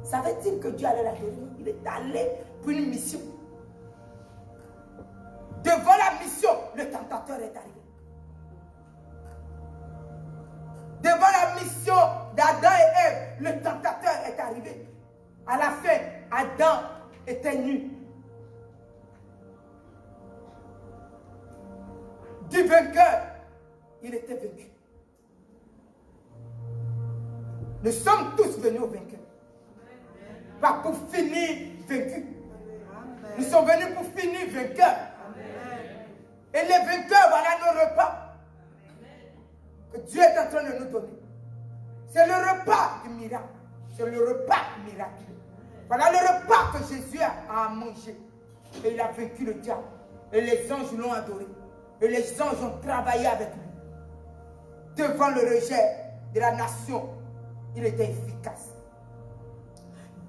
Savait-il que Dieu allait l'adorer? Il est allé pour une mission. Devant la mission, le tentateur est arrivé. Devant la mission d'Adam et Ève, le tentateur est arrivé. À la fin, Adam était nu. Du vainqueur, il était vaincu. Nous sommes tous venus au vainqueur. Pas pour finir vaincu. Nous sommes venus pour finir vainqueurs. Et les vainqueurs, voilà nos repas que Dieu est en train de nous donner. C'est le repas du miracle. C'est le repas miraculeux. Voilà le repas que Jésus a mangé. Et il a vaincu le diable. Et les anges l'ont adoré. Et les anges ont travaillé avec lui. Devant le rejet de la nation, il était efficace.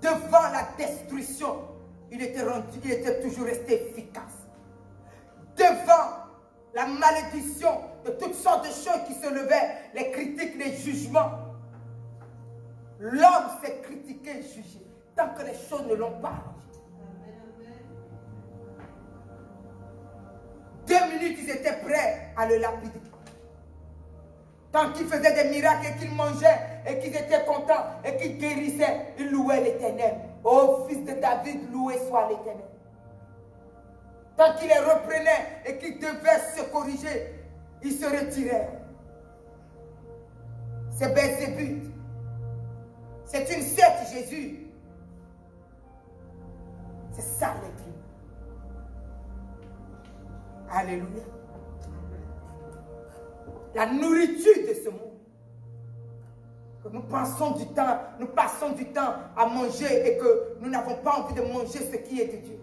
Devant la destruction, il était toujours resté efficace. Devant la malédiction de toutes sortes de choses qui se levaient, les critiques, les jugements, l'homme s'est critiqué et jugé tant que les choses ne l'ont pas arrangé. 2 minutes, ils étaient prêts à le lapider. Tant qu'ils faisaient des miracles et qu'ils mangeaient et qu'ils étaient contents et qu'ils guérissaient, ils louaient l'Éternel. Ô fils de David, loué soit l'Éternel. Tant qu'ils les reprenaient et qu'ils devaient se corriger, ils se retiraient. C'est Belzébuth. C'est une secte, Jésus. C'est ça l'église. Alléluia. La nourriture de ce monde. Que nous passons du temps à manger et que nous n'avons pas envie de manger ce qui est de Dieu.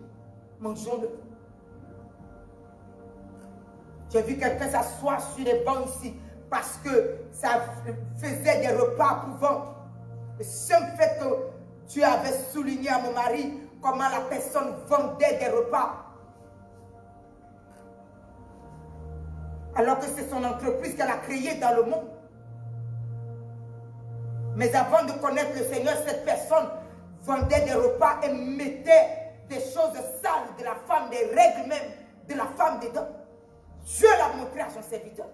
Mangeons-le. J'ai vu quelqu'un s'asseoir sur les bancs ici parce que ça faisait des repas pour vendre. Le seul fait que tu avais souligné à mon mari comment la personne vendait des repas. Alors que c'est son entreprise qu'elle a créée dans le monde. Mais avant de connaître le Seigneur, cette personne vendait des repas et mettait des choses sales de la femme, des règles même de la femme dedans. Dieu l'a montré à son serviteur.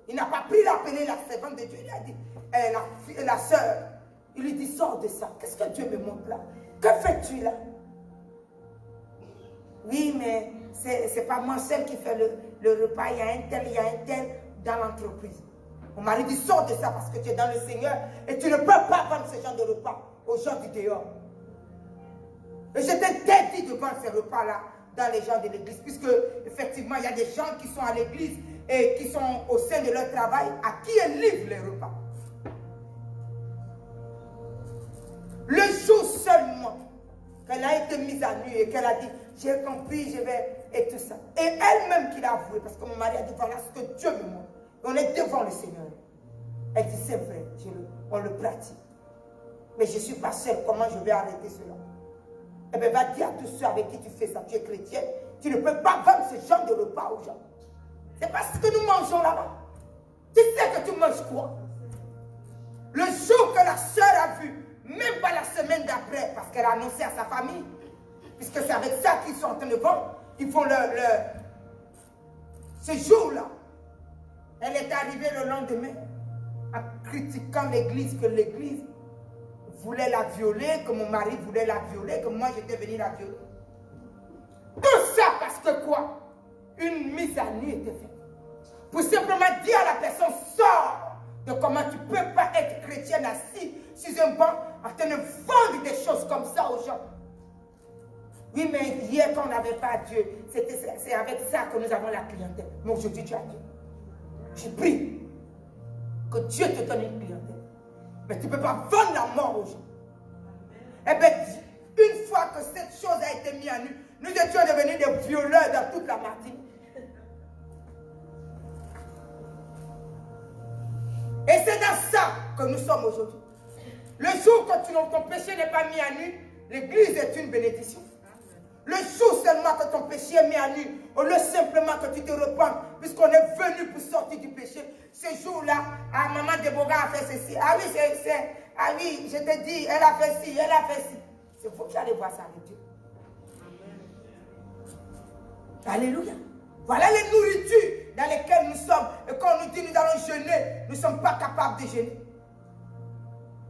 Il n'a pas pris l'appeler la servante de Dieu. Il a dit, la sœur, il lui dit, sors de ça. Qu'est-ce que Dieu me montre là? Que fais-tu là? Oui, mais c'est pas moi seul qui fait le repas. Il y a un tel dans l'entreprise. Mon mari dit, sors de ça parce que tu es dans le Seigneur et tu ne peux pas vendre ce genre de repas aux gens du dehors. Et je t'interdis de vendre ces repas-là dans les gens de l'église, puisque effectivement, il y a des gens qui sont à l'église et qui sont au sein de leur travail, à qui elle livre les repas. Le jour seulement qu'elle a été mise à nu et qu'elle a dit, j'ai compris, je vais, et tout ça. Et elle-même qui l'a avoué, parce que mon mari a dit, voilà ce que Dieu me montre. On est devant le Seigneur. Elle dit, c'est vrai, on le pratique. Mais je ne suis pas seule, comment je vais arrêter cela? Eh bien, va dire à tous ceux avec qui tu fais ça, tu es chrétien, tu ne peux pas vendre ce genre de repas aux gens. C'est parce que nous mangeons là-bas. Tu sais que tu manges quoi? Le jour que la sœur a vu, même pas la semaine d'après, parce qu'elle a annoncé à sa famille, puisque c'est avec ça qu'ils sont en train de vendre, ils font ce jour-là, elle est arrivée le lendemain en critiquant l'église, que l'église voulait la violer, que mon mari voulait la violer, que moi j'étais venue la violer. Tout ça parce que quoi? Une mise à nu était faite. Pour simplement dire à la personne, sors de comment tu ne peux pas être chrétienne assis sur un banc en train de vendre des choses comme ça aux gens. Oui, mais hier quand on n'avait pas Dieu, c'est avec ça que nous avons la clientèle. Mais aujourd'hui tu as Dieu. Je prie que Dieu te donne une clientèle. Mais tu ne peux pas vendre la mort aux gens. Eh bien, une fois que cette chose a été mise à nu, nous étions devenus des violeurs dans toute la Martinique. Et c'est dans ça que nous sommes aujourd'hui. Le jour que ton péché n'est pas mis à nu, l'église est une bénédiction. Le jour seulement que ton péché est mis à nu, au lieu simplement que tu te repentes, puisqu'on est venu pour sortir du péché, ce jour-là, maman Déborah a fait ceci. Ah oui, je te dis, elle a fait ci, elle a fait ci. C'est vous qui allez voir ça avec Dieu. Alléluia. Voilà les nourritures dans lesquelles nous sommes. Et quand on nous dit nous allons jeûner, nous ne sommes pas capables de jeûner.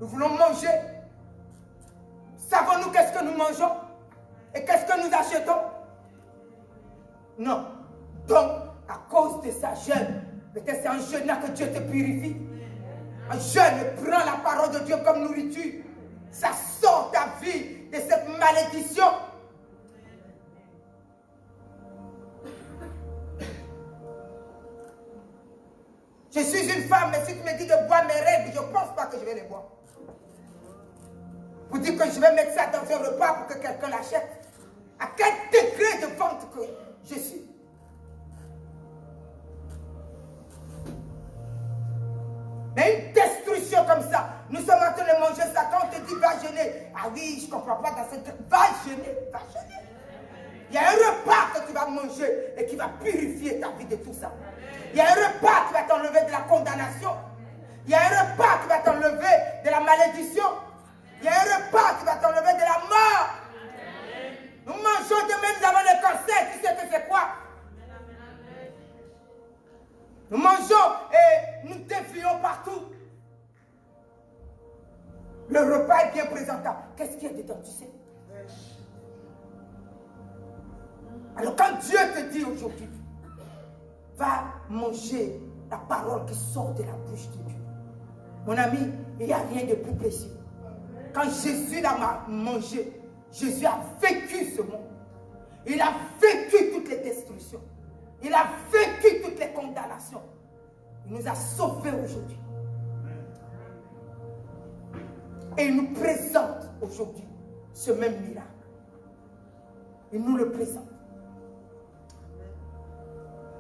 Nous voulons manger. Savons-nous qu'est-ce que nous mangeons? Et qu'est-ce que nous achetons? Non. Donc, à cause de ça, jeûne. Peut-être c'est en jeûnant que Dieu te purifie. En jeûne, prends la parole de Dieu comme nourriture. Ça sort ta vie de cette malédiction. Je suis une femme, mais si tu me dis de boire mes règles, je ne pense pas que je vais les boire. Vous dites que je vais mettre ça dans un repas pour que quelqu'un l'achète. À quel degré de vente que je suis? Mais une destruction comme ça, nous sommes en train de manger ça. Quand on te dit va jeûner, ah oui, je ne comprends pas dans cette... Va jeûner, va jeûner. Il y a un repas que tu vas manger et qui va purifier ta vie de tout ça. Il y a un repas qui va t'enlever de la condamnation. Il y a un repas qui va t'enlever de la malédiction. Il y a un repas qui va t'enlever de la mort. Nous mangeons demain, nous avons le cancer. Tu sais que c'est quoi? Nous mangeons et nous défions partout. Le repas est bien présentable. Qu'est-ce qu'il y a dedans, tu sais? Alors quand Dieu te dit aujourd'hui, va manger la parole qui sort de la bouche de Dieu. Mon ami, il n'y a rien de plus précieux. Quand Jésus l'a mangé, Jésus a vécu ce monde. Il a vécu toutes les destructions. Il a vécu toutes les condamnations. Il nous a sauvés aujourd'hui. Et il nous présente aujourd'hui ce même miracle. Il nous le présente.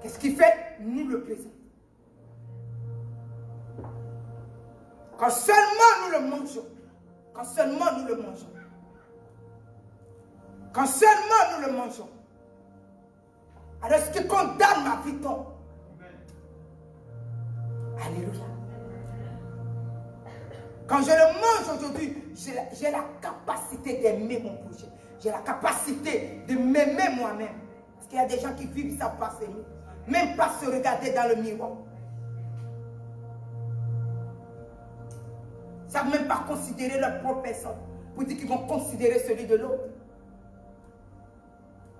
Qu'est-ce qu'il fait? Il nous le présente. Quand seulement nous le mangeons, quand seulement nous le mangeons, quand seulement nous le mangeons, alors ce qui condamne ma vie tombe. Alléluia. Quand je le mange aujourd'hui, j'ai la capacité d'aimer mon projet. J'ai la capacité de m'aimer moi-même. Parce qu'il y a des gens qui vivent, ils ne savent pas s'aimer. Même pas se regarder dans le miroir. Ils ne savent même pas considérer leur propre personne. Pour dire qu'ils vont considérer celui de l'autre.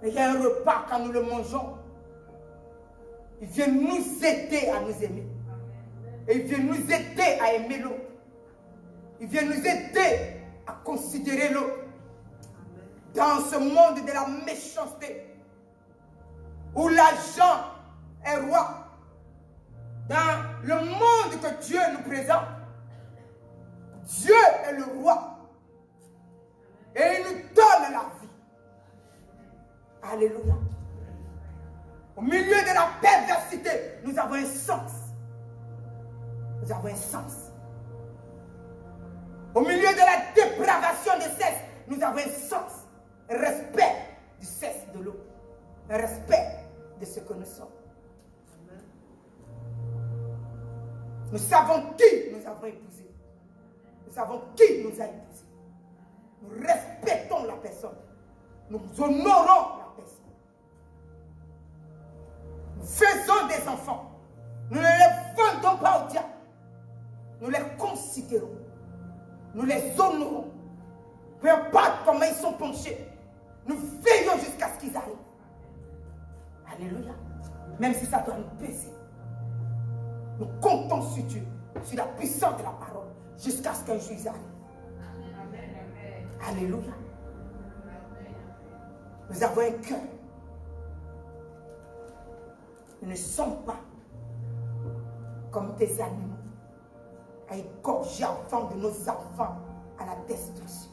Mais il y a un repas, quand nous le mangeons, il vient nous aider à nous aimer. Et il vient nous aider à aimer l'autre. Il vient nous aider à considérer l'autre. Dans ce monde de la méchanceté, où l'argent est roi, dans le monde que Dieu nous présente, Dieu est le roi. Et il nous donne la vie. Alléluia. Au milieu de la perversité, nous avons un sens. Nous avons un sens. Au milieu de la dépravation des sexe, nous avons un sens. Un respect du sexe de l'autre. Un respect de ce que nous sommes. Nous savons qui nous avons épousé. Nous savons qui nous a épousé. Nous respectons la personne. Nous honorons la personne. Nous faisons des enfants. Nous ne les vendons pas au diable. Nous les considérons. Nous les honorons. Peu importe comment ils sont penchés. Nous veillons jusqu'à ce qu'ils arrivent. Alléluia. Même si ça doit nous peser. Nous comptons sur Dieu, sur la puissance de la parole, jusqu'à ce qu'un jour ils arrivent. Alléluia. Nous avons un cœur. Nous ne sommes pas comme des animaux à égorger enfants de nos enfants à la destruction.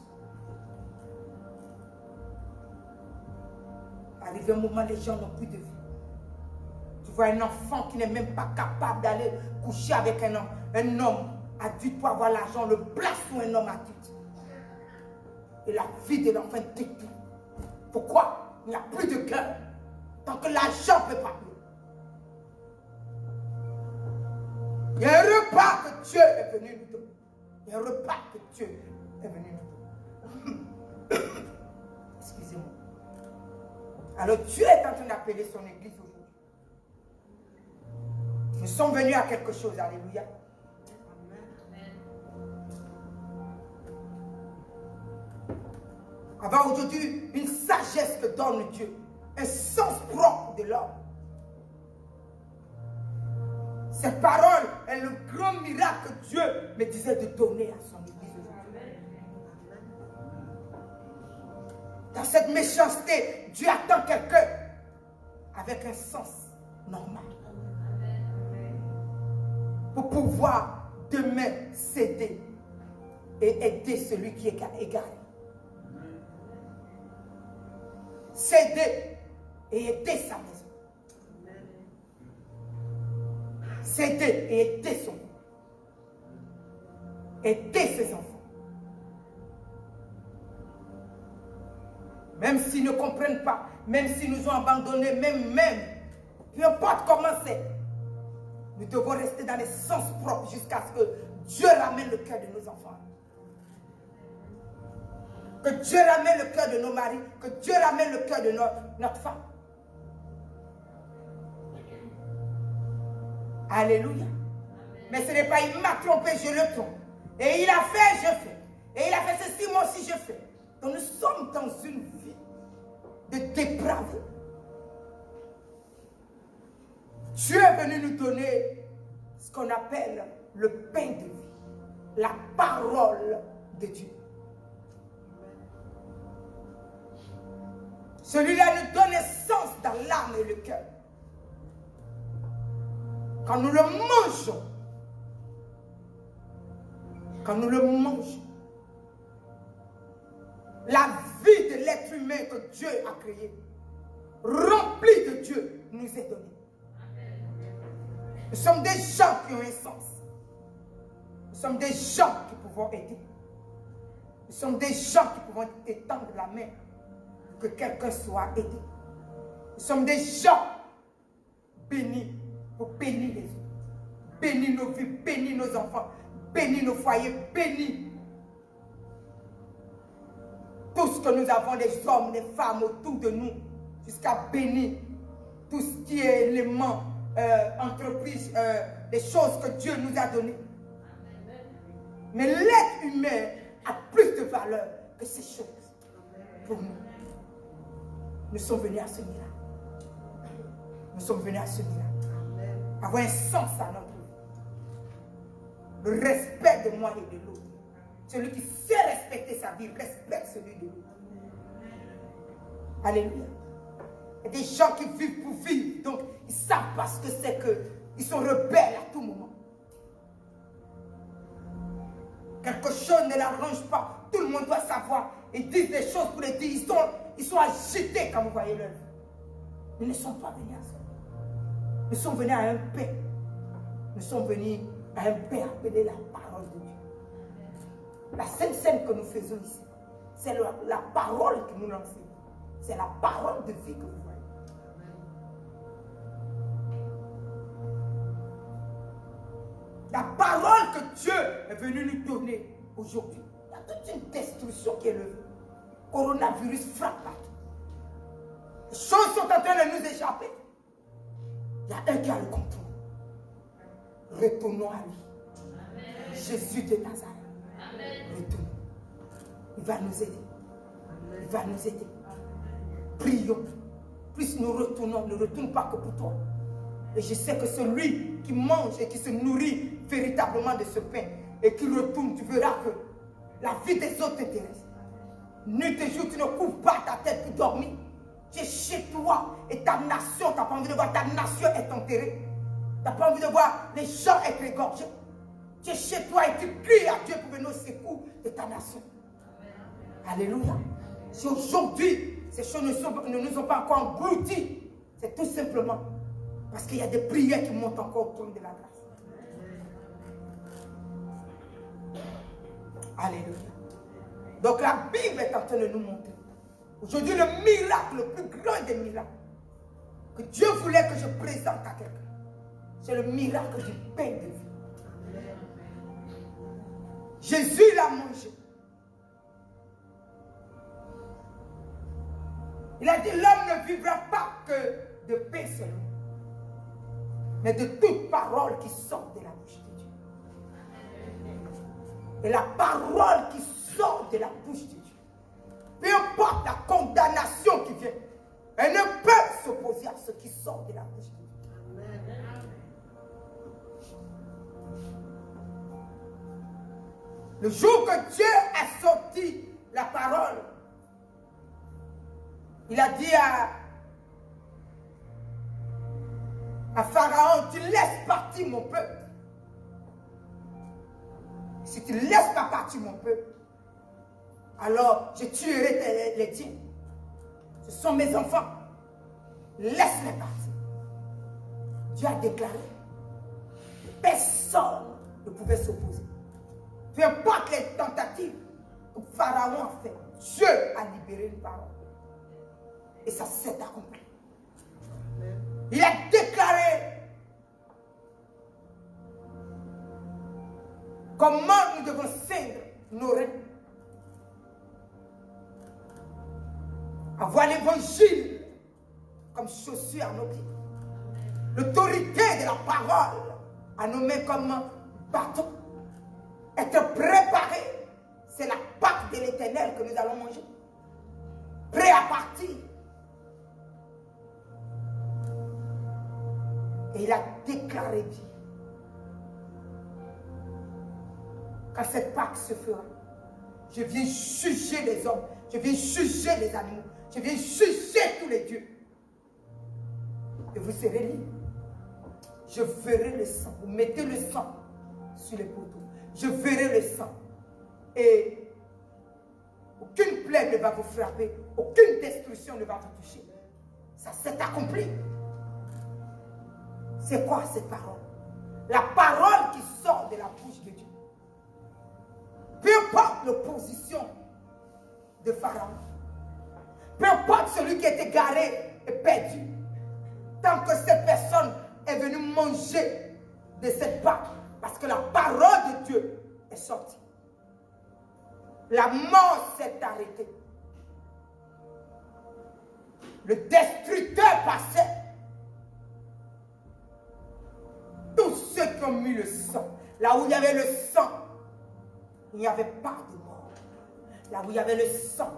Arrivé un moment, les gens n'ont plus de vie. Tu vois un enfant qui n'est même pas capable d'aller coucher avec un homme adulte pour avoir l'argent, le place sur un homme adulte. Et la vie de l'enfant est détruite. Pourquoi? Il n'y a plus de cœur. Tant que l'argent ne peut pas plus. Il y a un repas que Dieu est venu nous donner. Il y a un repas que Dieu est venu nous donner. Excusez-moi. Alors Dieu est en train d'appeler son église aujourd'hui. Nous sommes venus à quelque chose. Alléluia. Avoir aujourd'hui une sagesse que donne Dieu. Un sens propre de l'homme. Cette parole est le grand miracle que Dieu me disait de donner à son église aujourd'hui. Dans cette méchanceté, Dieu attend quelqu'un avec un sens normal. Pour pouvoir demain s'aider et aider celui qui est égaré. S'aider et aider sa maison. S'aider et aider son enfant. Aider ses enfants. Même s'ils ne comprennent pas, même s'ils nous ont abandonnés, même, peu importe comment c'est, nous devons rester dans les sens propres jusqu'à ce que Dieu ramène le cœur de nos enfants. Que Dieu ramène le cœur de nos maris, que Dieu ramène le cœur de notre femme. Alléluia. Mais ce n'est pas il m'a trompé, je le trompe. Et il a fait, je fais. Et il a fait ceci, moi aussi je fais. Donc nous sommes dans une vie de dépravés. Dieu est venu nous donner ce qu'on appelle le pain de vie. La parole de Dieu. Celui-là nous donne essence dans l'âme et le cœur. Quand nous le mangeons, la vie de l'être humain que Dieu a créé, rempli de Dieu, nous est donnée. Nous sommes des gens qui ont un sens. Nous sommes des gens qui pouvons aider. Nous sommes des gens qui pouvons étendre la main pour que quelqu'un soit aidé. Nous sommes des gens bénis pour bénir les autres. Bénir nos vies, bénir nos enfants, bénir nos foyers, bénir tout ce que nous avons, les hommes, les femmes autour de nous, jusqu'à bénir tout ce qui est élément, entreprise, les choses que Dieu nous a données. Mais l'être humain a plus de valeur que ces choses pour nous. Nous sommes venus à ce miracle. Nous sommes venus à ce miracle. Avoir un sens à notre vie. Le respect de moi et de l'autre. Celui qui sait respecter sa vie respecte celui de l'autre. Alléluia. Il y a des gens qui vivent pour vivre. Donc, ils ne savent pas ce que c'est qu'ils sont rebelles à tout moment. Quelque chose ne l'arrange pas. Tout le monde doit savoir. Ils disent des choses pour les dire. Ils sont agités quand vous voyez leur vie. Ils ne sont pas venus à ça. Nous sommes venus à un paix. Nous sommes venus à un paix appelé la parole de Dieu. La seule scène que nous faisons ici, c'est la parole que nous lançons. C'est la parole de vie que vous voyez. La parole que Dieu est venu nous donner aujourd'hui. Il y a toute une destruction qui est levée. Coronavirus frappe partout. Les choses sont en train de nous échapper. Il y a un qui a le contrôle. Retournons à lui. Amen. Jésus de Nazareth. Retournons. Il va nous aider. Il va nous aider. Prions. Plus nous retournons, ne retourne pas que pour toi. Et je sais que celui qui mange et qui se nourrit véritablement de ce pain et qui retourne, tu verras que la vie des autres t'intéresse. Nuit et jour, tu ne couvres pas ta tête pour dormir. Tu es chez toi et ta nation, tu n'as pas envie de voir ta nation être enterrée. Tu n'as pas envie de voir les gens être égorgés. Tu es chez toi et tu cries à Dieu pour venir au secours de ta nation. Alléluia. Si aujourd'hui, ces choses ne nous ont pas encore engloutis, c'est tout simplement parce qu'il y a des prières qui montent encore au trône de la grâce. Alléluia. Donc la Bible est en train de nous montrer. Aujourd'hui, le miracle, le plus grand des miracles, que Dieu voulait que je présente à quelqu'un, c'est le miracle du pain de vie. Jésus l'a mangé. Il a dit, l'homme ne vivra pas que de pain seulement, mais de toute parole qui sort de la bouche de Dieu. Et la parole qui sort de la bouche de Dieu, peu importe la condamnation qui vient, elle ne peut s'opposer à ce qui sort de la bouche de Dieu. Le jour que Dieu a sorti la parole, il a dit à Pharaon, tu laisses partir mon peuple. Si tu ne laisses pas partir mon peuple, alors je tuerai les tiens. Ce sont mes enfants. Laisse-les partir. Dieu a déclaré. Personne ne pouvait s'opposer. Peu importe les tentatives que Pharaon a fait, Dieu a libéré une parole. Et ça s'est accompli. Il a déclaré comment nous devons ceindre nos reins. Avoir l'évangile comme chaussure à nos pieds. L'autorité de la parole à nos mains comme bâton. Être préparé, c'est la Pâque de l'Éternel que nous allons manger. Prêt à partir. Et il a déclaré Dieu. Quand cette Pâque se fera, Je viens juger les hommes. Je viens juger les animaux. Je viens juger tous les dieux. Et vous serez libres. Je verrai le sang. Vous mettez le sang sur les poteaux. Je verrai le sang. Et aucune plaie ne va vous frapper. Aucune destruction ne va vous toucher. Ça s'est accompli. C'est quoi cette parole? La parole qui sort de la bouche de Dieu. Peu importe l'opposition de Pharaon. Peu importe celui qui est égaré et perdu. Tant que cette personne est venue manger de cette Pâque. Parce que la parole de Dieu est sortie. La mort s'est arrêtée. Le destructeur passait. Tous ceux qui ont mis le sang, là où il y avait le sang, il n'y avait pas de mort. Là où il y avait le sang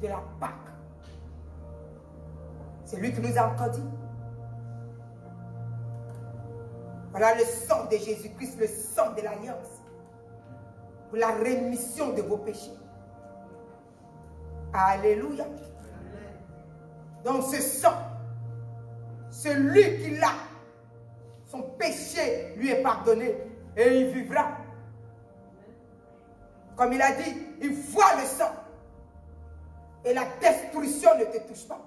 de la Pâque. C'est lui qui nous a encore dit. Voilà le sang de Jésus-Christ, le sang de l'alliance. Pour la rémission de vos péchés. Alléluia. Donc ce sang, celui qui l'a, son péché lui est pardonné et il vivra. Comme il a dit, il voit le sang et la destruction ne te touche pas.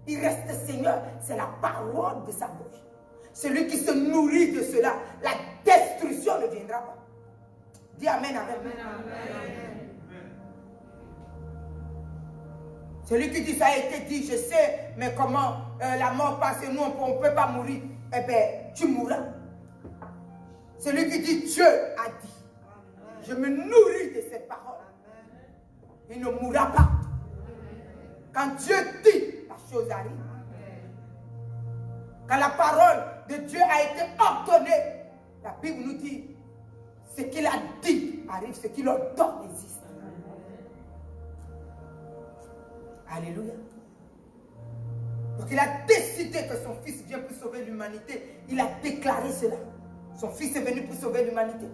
Il reste Seigneur, c'est la parole de sa bouche. Celui qui se nourrit de cela, la destruction ne viendra pas. Dis Amen, Amen. Celui qui dit ça a été dit, je sais, mais comment la mort passe et nous on ne peut pas mourir. Eh bien, tu mourras. Celui qui dit Dieu a dit, je me nourris de cette parole. Il ne mourra pas. Quand Dieu dit, la chose arrive. Quand la parole de Dieu a été ordonnée, la Bible nous dit, ce qu'il a dit arrive, ce qu'il ordonne existe. Alléluia. Donc il a décidé que son fils vient pour sauver l'humanité. Il a déclaré cela. Son fils est venu pour sauver l'humanité.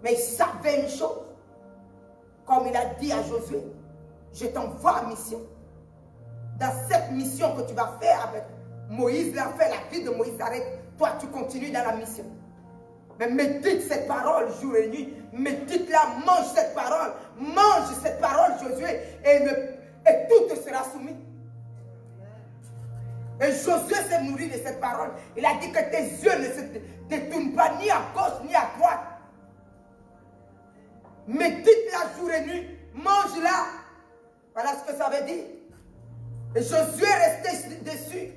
Mais il savait une chose. Comme il a dit à Josué, je t'envoie en mission. Dans cette mission que tu vas faire avec Moïse, l'a fait, la vie de Moïse s'arrête. Toi, tu continues dans la mission. Mais médite cette parole jour et nuit. Médite-la, mange cette parole. Mange cette parole, Josué, et tout te sera soumis. Et Josué s'est nourri de cette parole. Il a dit que tes yeux ne se détournent pas ni à gauche ni à droite. Médite-la jour et nuit. Mange-la. Voilà ce que ça veut dire. Et Josué est resté dessus.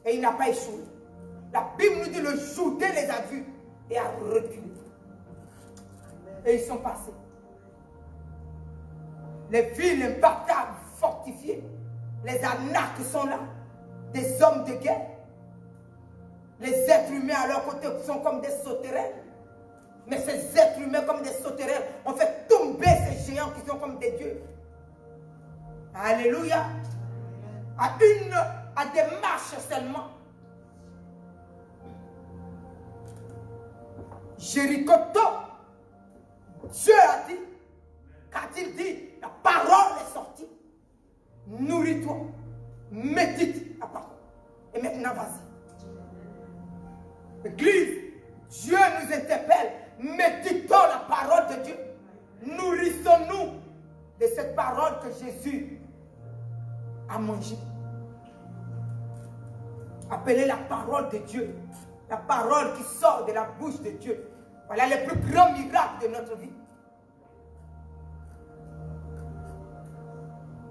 Et il n'a pas échoué. La Bible nous dit le Jourdain les a vus et a reculé. Et ils sont passés. Les villes impactables, fortifiées. Les Anaques sont là. Des hommes de guerre. Les êtres humains à leur côté sont comme des sauterelles. Mais ces êtres humains comme des sauterelles ont fait tomber ces géants qui sont comme des dieux. Alléluia. À des marches seulement. Jéricho tombe. Dieu a dit, qu'a-t-il dit? La parole est sortie. Nourris-toi. Médite la parole. Et maintenant, vas-y. Église, Dieu nous interpelle. Méditons la parole de Dieu. Nourrissons-nous de cette parole que Jésus a mangée. Appelez la parole de Dieu. La parole qui sort de la bouche de Dieu. Voilà les plus grands miracles de notre vie.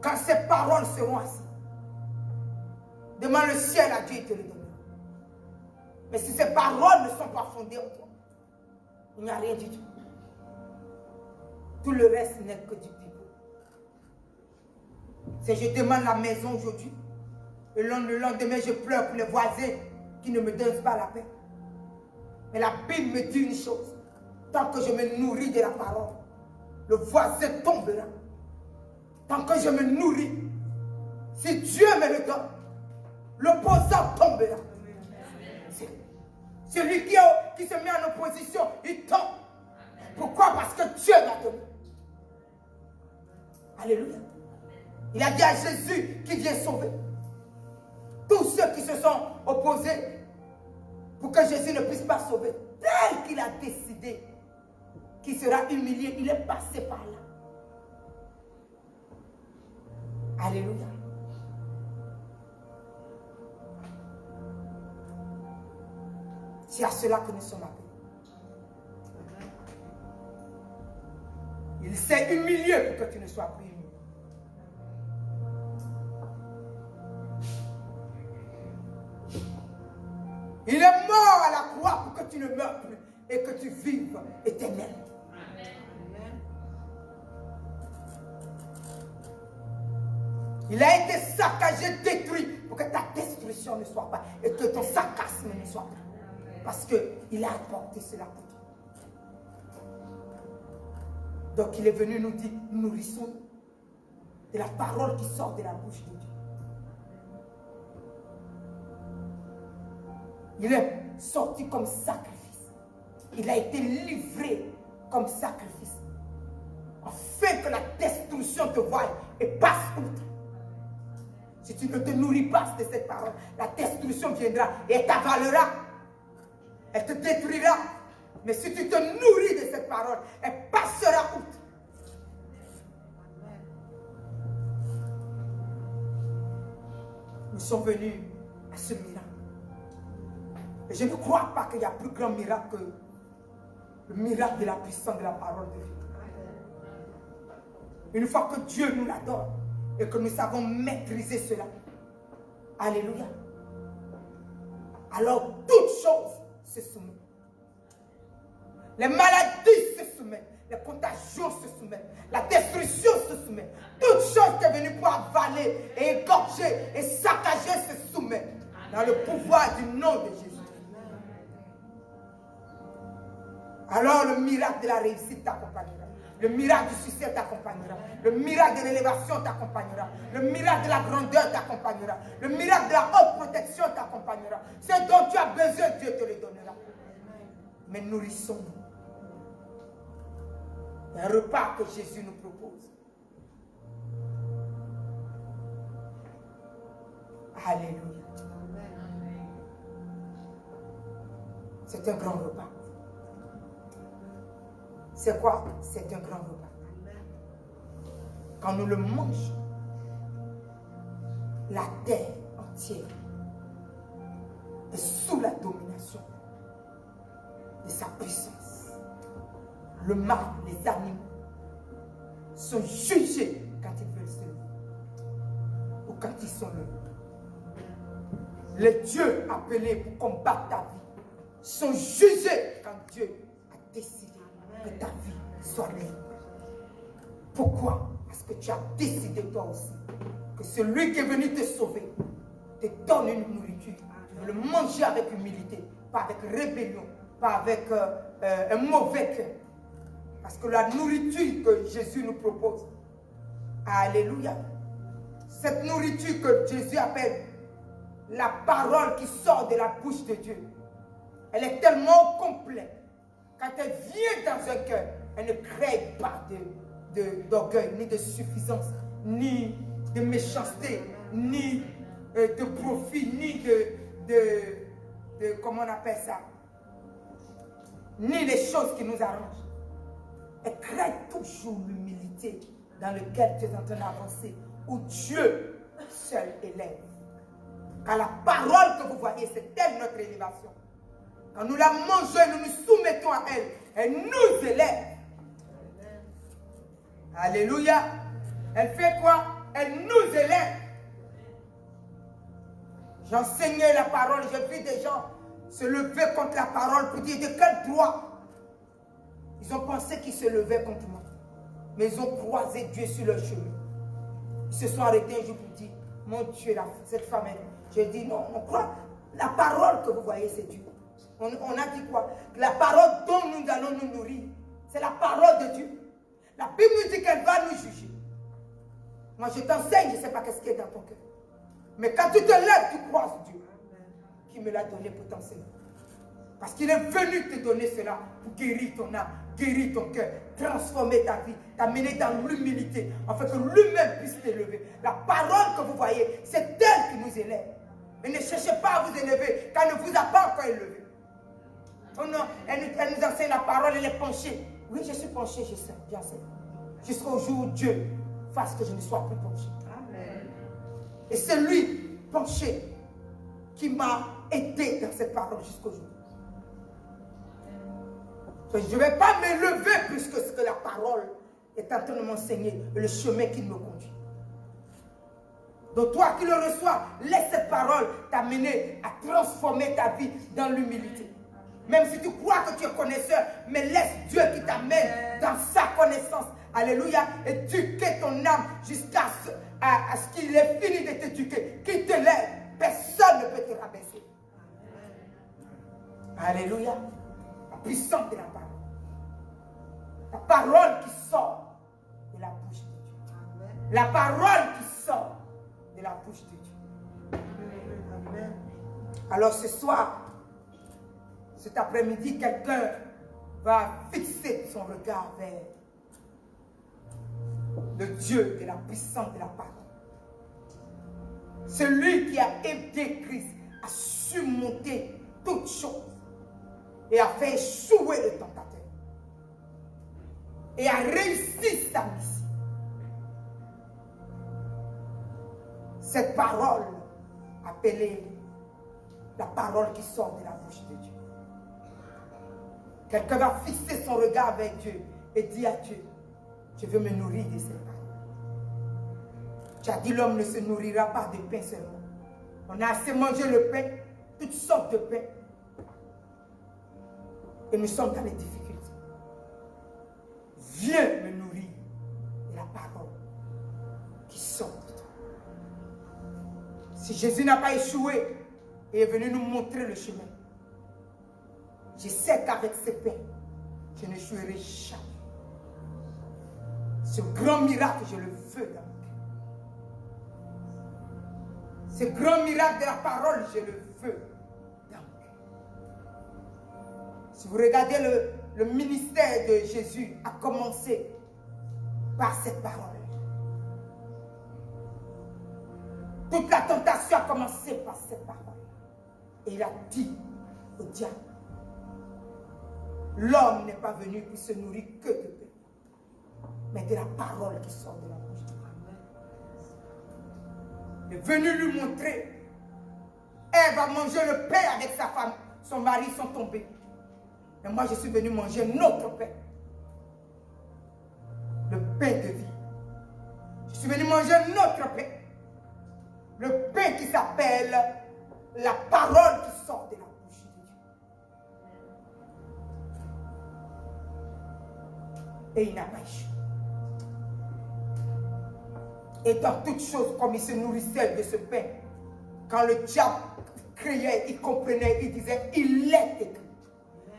Quand ces paroles seront assises, demande le ciel à Dieu, il te le donnera. Mais si ces paroles ne sont pas fondées en toi, il n'y a rien du tout. Tout le reste n'est que du pipeau. Si je demande la maison aujourd'hui, le lendemain je pleure pour les voisins qui ne me donnent pas la paix. Mais la Bible me dit une chose. Tant que je me nourris de la parole, le voisin tombera. Tant que je me nourris, si Dieu me le donne, l'opposant tombera. Celui qui se met en opposition, il tombe. Pourquoi? Parce que Dieu m'a donné. Alléluia. Il a dit à Jésus qui vient sauver. Tous ceux qui se sont opposés pour que Jésus ne puisse pas sauver, tel qu'il a décidé qu'il sera humilié, il est passé par là. Alléluia. C'est à cela que nous sommes appelés. Il s'est humilié pour que tu ne sois plus humilié. Il est mort à la croix pour que tu ne meurs plus et que tu vives éternel. Il a été saccagé, détruit pour que ta destruction ne soit pas et que ton sarcasme ne soit pas. Parce qu'il a apporté cela pour toi. Donc il est venu nous dire, nourrissons de la parole qui sort de la bouche de Dieu. Il est sorti comme sacrifice. Il a été livré comme sacrifice. Afin que la destruction te voie et passe outre. Si tu ne te nourris pas de cette parole, la destruction viendra et elle t'avalera. Elle te détruira. Mais si tu te nourris de cette parole, elle passera outre. Nous sommes venus à ce miracle. Et je ne crois pas qu'il y a plus grand miracle que le miracle de la puissance de la parole de Dieu. Une fois que Dieu nous la donne et que nous savons maîtriser cela, alléluia, alors toutes choses se soumettent. Les maladies se soumettent, les contagions se soumettent, la destruction se soumet. Toute chose qui est venue pour avaler et égorger et saccager se soumet dans le pouvoir du nom de Jésus. Alors le miracle de la réussite t'accompagnera. Le miracle du succès t'accompagnera. Le miracle de l'élévation t'accompagnera. Le miracle de la grandeur t'accompagnera. Le miracle de la haute protection t'accompagnera. Ce dont tu as besoin, Dieu te le donnera. Mais nourrissons-nous. Un repas que Jésus nous propose. Alléluia. C'est un grand repas. C'est quoi? C'est un grand repas. Quand nous le mangeons, la terre entière est sous la domination de sa puissance. Le mal, les animaux sont jugés quand ils veulent se lever ou quand ils sont levés. Les dieux appelés pour combattre ta vie sont jugés quand Dieu a décidé que ta vie soit libre. Pourquoi? Parce que tu as décidé toi aussi que celui qui est venu te sauver te donne une nourriture. Tu veux le manger avec humilité, pas avec rébellion, pas avec un mauvais cœur. Parce que la nourriture que Jésus nous propose, alléluia, cette nourriture que Jésus appelle la parole qui sort de la bouche de Dieu, elle est tellement complète. Quand elle vient dans un cœur, elle ne crée pas d'orgueil, ni de suffisance, ni de méchanceté, ni de profit, ni de comment on appelle ça, ni les choses qui nous arrangent. Elle crée toujours l'humilité dans laquelle tu es en train d'avancer, où Dieu seul élève. Car la parole que vous voyez, c'est elle notre élévation. Quand nous la mangeons et nous nous soumettons à elle, elle nous élève. Alléluia. Elle fait quoi? Elle nous élève. J'enseignais la parole, j'ai vu des gens se lever contre la parole pour dire de quel droit. Ils ont pensé qu'ils se levaient contre moi. Mais ils ont croisé Dieu sur leur chemin. Ils se sont arrêtés un jour pour dire, mon Dieu, cette femme est... J'ai dit non, on croit. La parole que vous voyez, c'est Dieu. On a dit quoi? La parole dont nous allons nous nourrir, c'est la parole de Dieu. La Bible nous dit qu'elle va nous juger. Moi, je t'enseigne, je ne sais pas qu'est-ce qui est dans ton cœur. Mais quand tu te lèves, tu croises Dieu qui me l'a donné pour t'enseigner. Parce qu'il est venu te donner cela pour guérir ton âme, guéri ton cœur, transformé ta vie, t'amener dans l'humilité, afin que lui-même puisse t'élever. La parole que vous voyez, c'est elle qui nous élève. Mais ne cherchez pas à vous élever, car elle ne vous a pas encore élevé. Oh non, elle nous enseigne la parole, elle est penchée. Oui, je suis penchée, je sais, bien sûr. Jusqu'au jour où Dieu fasse que je ne sois plus penché. Amen. Et c'est lui, penché, qui m'a aidé dans cette parole jusqu'au jour. Je ne vais pas m'élever plus que ce que la parole est en train de m'enseigner, le chemin qui me conduit. Donc toi qui le reçois, laisse cette parole t'amener à transformer ta vie dans l'humilité. Même si tu crois que tu es connaisseur, mais laisse Dieu qui t'amène dans sa connaissance. Alléluia. Éduquer ton âme jusqu'à ce qu'il ait fini de t'éduquer. Qu'il te lève. Personne ne peut te rabaisser. Alléluia. La puissance de la parole. La parole qui sort de la bouche de Dieu. La parole qui sort de la bouche de Dieu. Amen. Alors ce soir, cet après-midi, quelqu'un va fixer son regard vers le Dieu de la puissance de la parole. Celui qui a aidé Christ à surmonter toutes choses et a fait échouer le tentateur et a réussi sa mission. Cette parole appelée la parole qui sort de la bouche de Dieu. Quelqu'un va fixer son regard vers Dieu et dire à Dieu, je veux me nourrir de cette parole. Tu as dit l'homme ne se nourrira pas de pain seulement. On a assez mangé le pain, toutes sortes de pain. Et nous sommes dans les difficultés. Viens me nourrir de la parole qui sort de toi. Si Jésus n'a pas échoué et est venu nous montrer le chemin, je sais qu'avec ces pains, je n'échouerai jamais. Ce grand miracle, je le veux dans mon cœur. Ce grand miracle de la parole, je le veux dans mon cœur. Si vous regardez le ministère de Jésus a commencé par cette parole. Toute la tentation a commencé par cette parole. Et il a dit au diable, l'homme n'est pas venu pour se nourrir que de pain, mais de la parole qui sort de la bouche de Dieu. Il est venu lui montrer. Elle va manger le pain avec sa femme. Son mari sont tombés. Et moi, je suis venu manger notre pain. Le pain de vie. Je suis venu manger notre pain. Le pain qui s'appelle la parole qui sort de la bouche de Dieu. Et il n'a pas échoué. Et dans toutes choses, comme il se nourrissait de ce pain, quand le diable criait, il comprenait, il disait, il est écrit.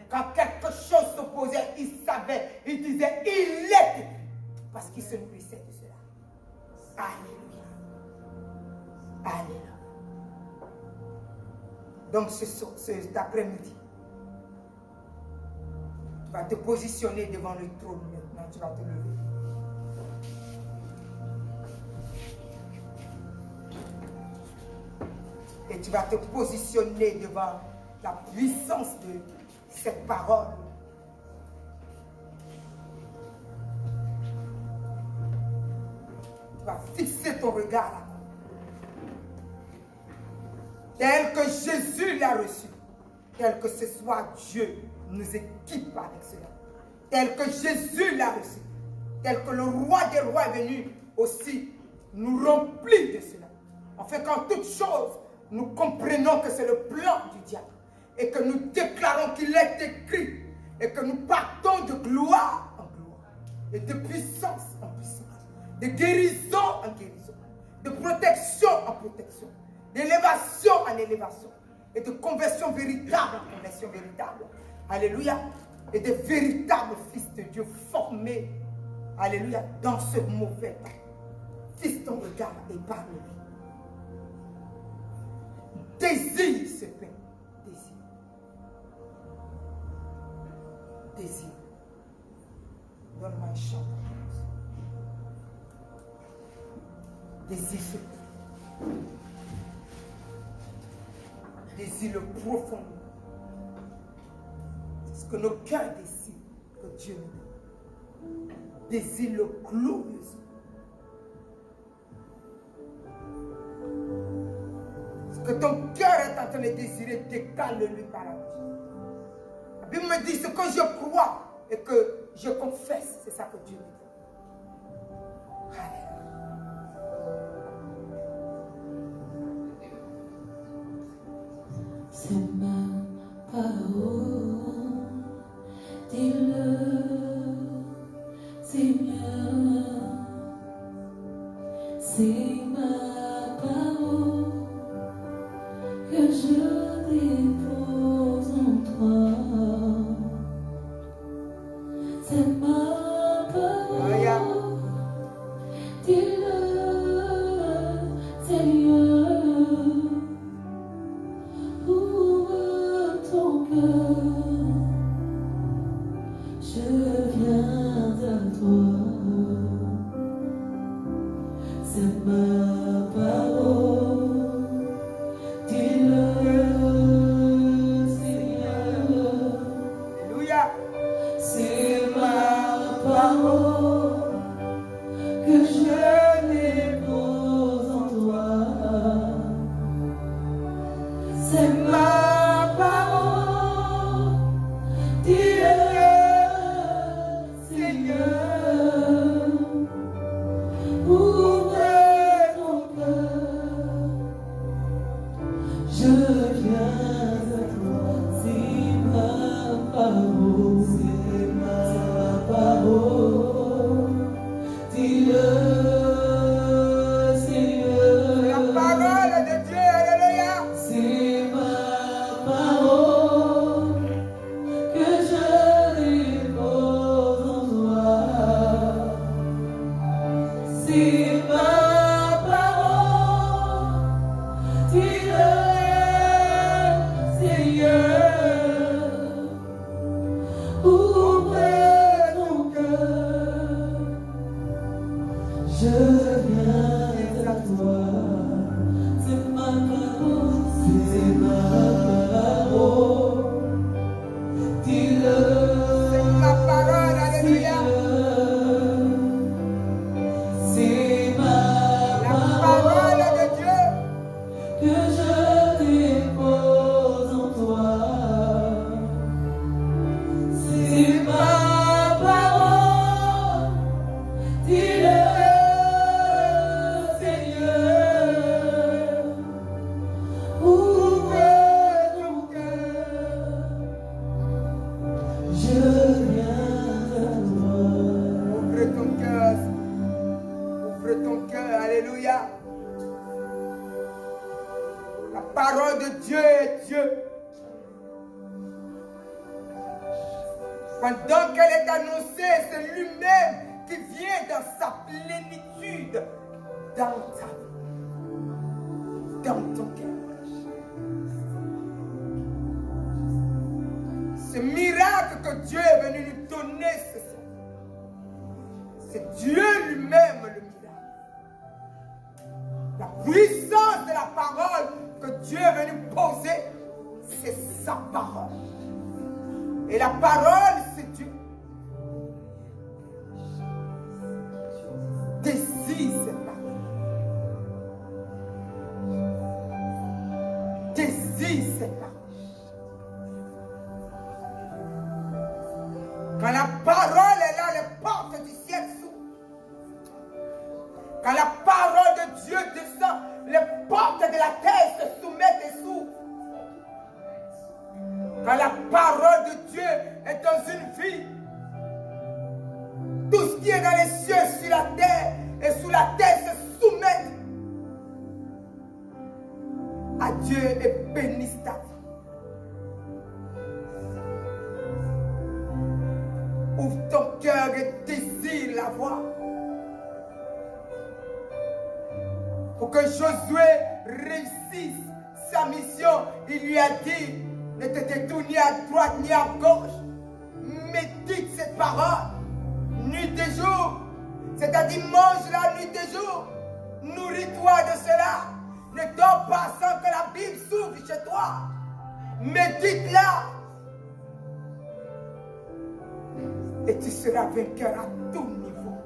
Quand quelque chose s'opposait, il savait, il disait, il est écrit. Parce qu'il se nourrissait de cela. Alléluia. Alléluia. Donc cet après-midi, tu vas te positionner devant le trône maintenant, tu vas te lever. Et tu vas te positionner devant la puissance de cette parole. Tu vas fixer ton regard là. Tel que Jésus l'a reçu. Tel que ce soit Dieu nous équipe avec cela. Tel que Jésus l'a reçu. Tel que le roi des rois est venu aussi nous remplit de cela. En fait, qu'en toute chose, nous comprenons que c'est le plan du diable. Et que nous déclarons qu'il est écrit. Et que nous partons de gloire en gloire. Et de puissance en puissance. De guérison en guérison. De protection en protection. D'élévation en élévation. Et de conversion véritable en conversion véritable. Alléluia. Et de véritables fils de Dieu formés. Alléluia. Dans ce mauvais temps. Fixe ton regard et parle-lui. Désire ce pain. Désire. Désire. Désire. Désire profond. C'est ce que nos cœurs désirent que Dieu nous donne. Désire le glorieusement. Ce que ton cœur est en train de désirer, décale-le par la bouche. La Bible me dit ce que je crois et que je confesse, c'est ça que Dieu me dit. Alléluia. C'est ma parole, dis-le, Seigneur. C'est ma parole que je dépose en toi. C'est ma parole, dis-le, Seigneur. Ouvre ton cœur, je viens à toi. C'est ma parole, dis-le, Seigneur. Alléluia. C'est ma parole que je dépose en toi. C'est ma parole, dis-le, Seigneur. Ouvre ton cœur, je viens à toi. C'est ma parole, dis-le, Seigneur. La parole de Dieu, alléluia. C'est ma parole que je dépose en toi. C'est ma parole, dis-le, Seigneur. Ouvre ton cœur, je viens à toi. C'est ma parole, c'est ma parole. Dis-le, C'est ma parole, alléluia. c'est ma La parole de Dieu. que je dépose en toi. C'est ma parole, dis-le, Seigneur. Ouvre ton cœur, je viens à toi. Ouvre ton cœur. Ouvre ton cœur, alléluia. La parole de Dieu est Dieu. Pendant qu'elle est annoncée, c'est lui-même qui vient dans sa plénitude dans ta vie, dans ton cœur. Ce miracle que Dieu est venu nous donner ce soir, c'est Dieu lui-même le miracle. La puissance de la parole que Dieu est venu poser, c'est sa parole. Et la parole, c'est Dieu. Désire cette parole. Désire cette parole. Quand la parole est là, les portes du ciel s'ouvrent. Quand la parole de Dieu descend, les portes de la terre se soumettent et s'ouvrent. Quand la parole de Dieu est dans une vie, tout ce qui est dans les cieux, sur la terre et sous la terre se soumettent à Dieu et bénissent ta vie. Ouvre ton cœur et désire la voir. Pour que Josué réussisse sa mission, il lui a dit: ne te détourne ni à droite ni à gauche. Médite cette parole nuit et jour. C'est-à-dire mange la nuit et jour. Nourris-toi de cela. Ne dors pas sans que la Bible s'ouvre chez toi. Médite-la. Et tu seras vainqueur à tout niveau.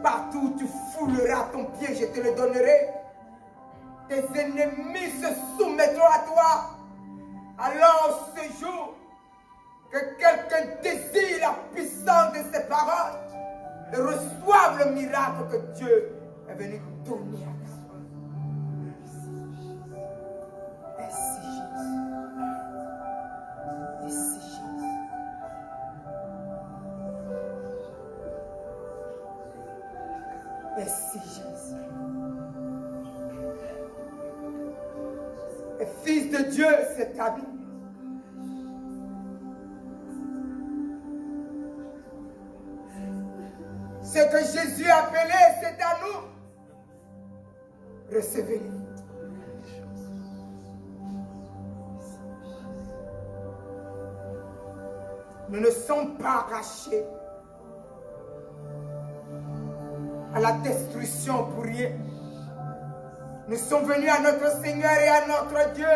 Partout où tu fouleras ton pied, je te le donnerai. Tes ennemis se soumettront à toi. Alors ce jour, que quelqu'un désire la puissance de ses paroles et reçoive le miracle que Dieu est venu donner à toi. Merci Jésus. Merci Jésus. Merci Jésus. Le Fils de Dieu, c'est à nous. Ce que Jésus a appelé, c'est à nous. Recevez-le. Nous ne sommes pas arrachés à la destruction pour rien. Nous sommes venus à notre Seigneur et à notre Dieu.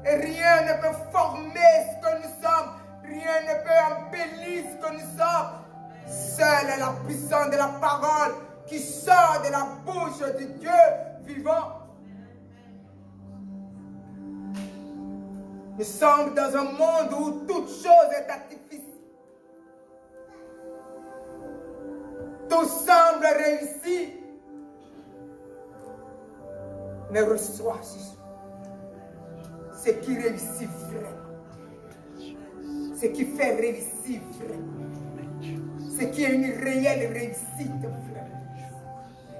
Et rien ne peut former ce que nous sommes. Rien ne peut embellir ce que nous sommes. Seule est la puissance de la parole qui sort de la bouche de Dieu vivant. Nous sommes dans un monde où toute chose est artificielle. Tout semble réussi. Mais reçois ce qui réussit vraiment. Ce qui fait réussir vraiment. Ce qui est une réelle réussite vraiment.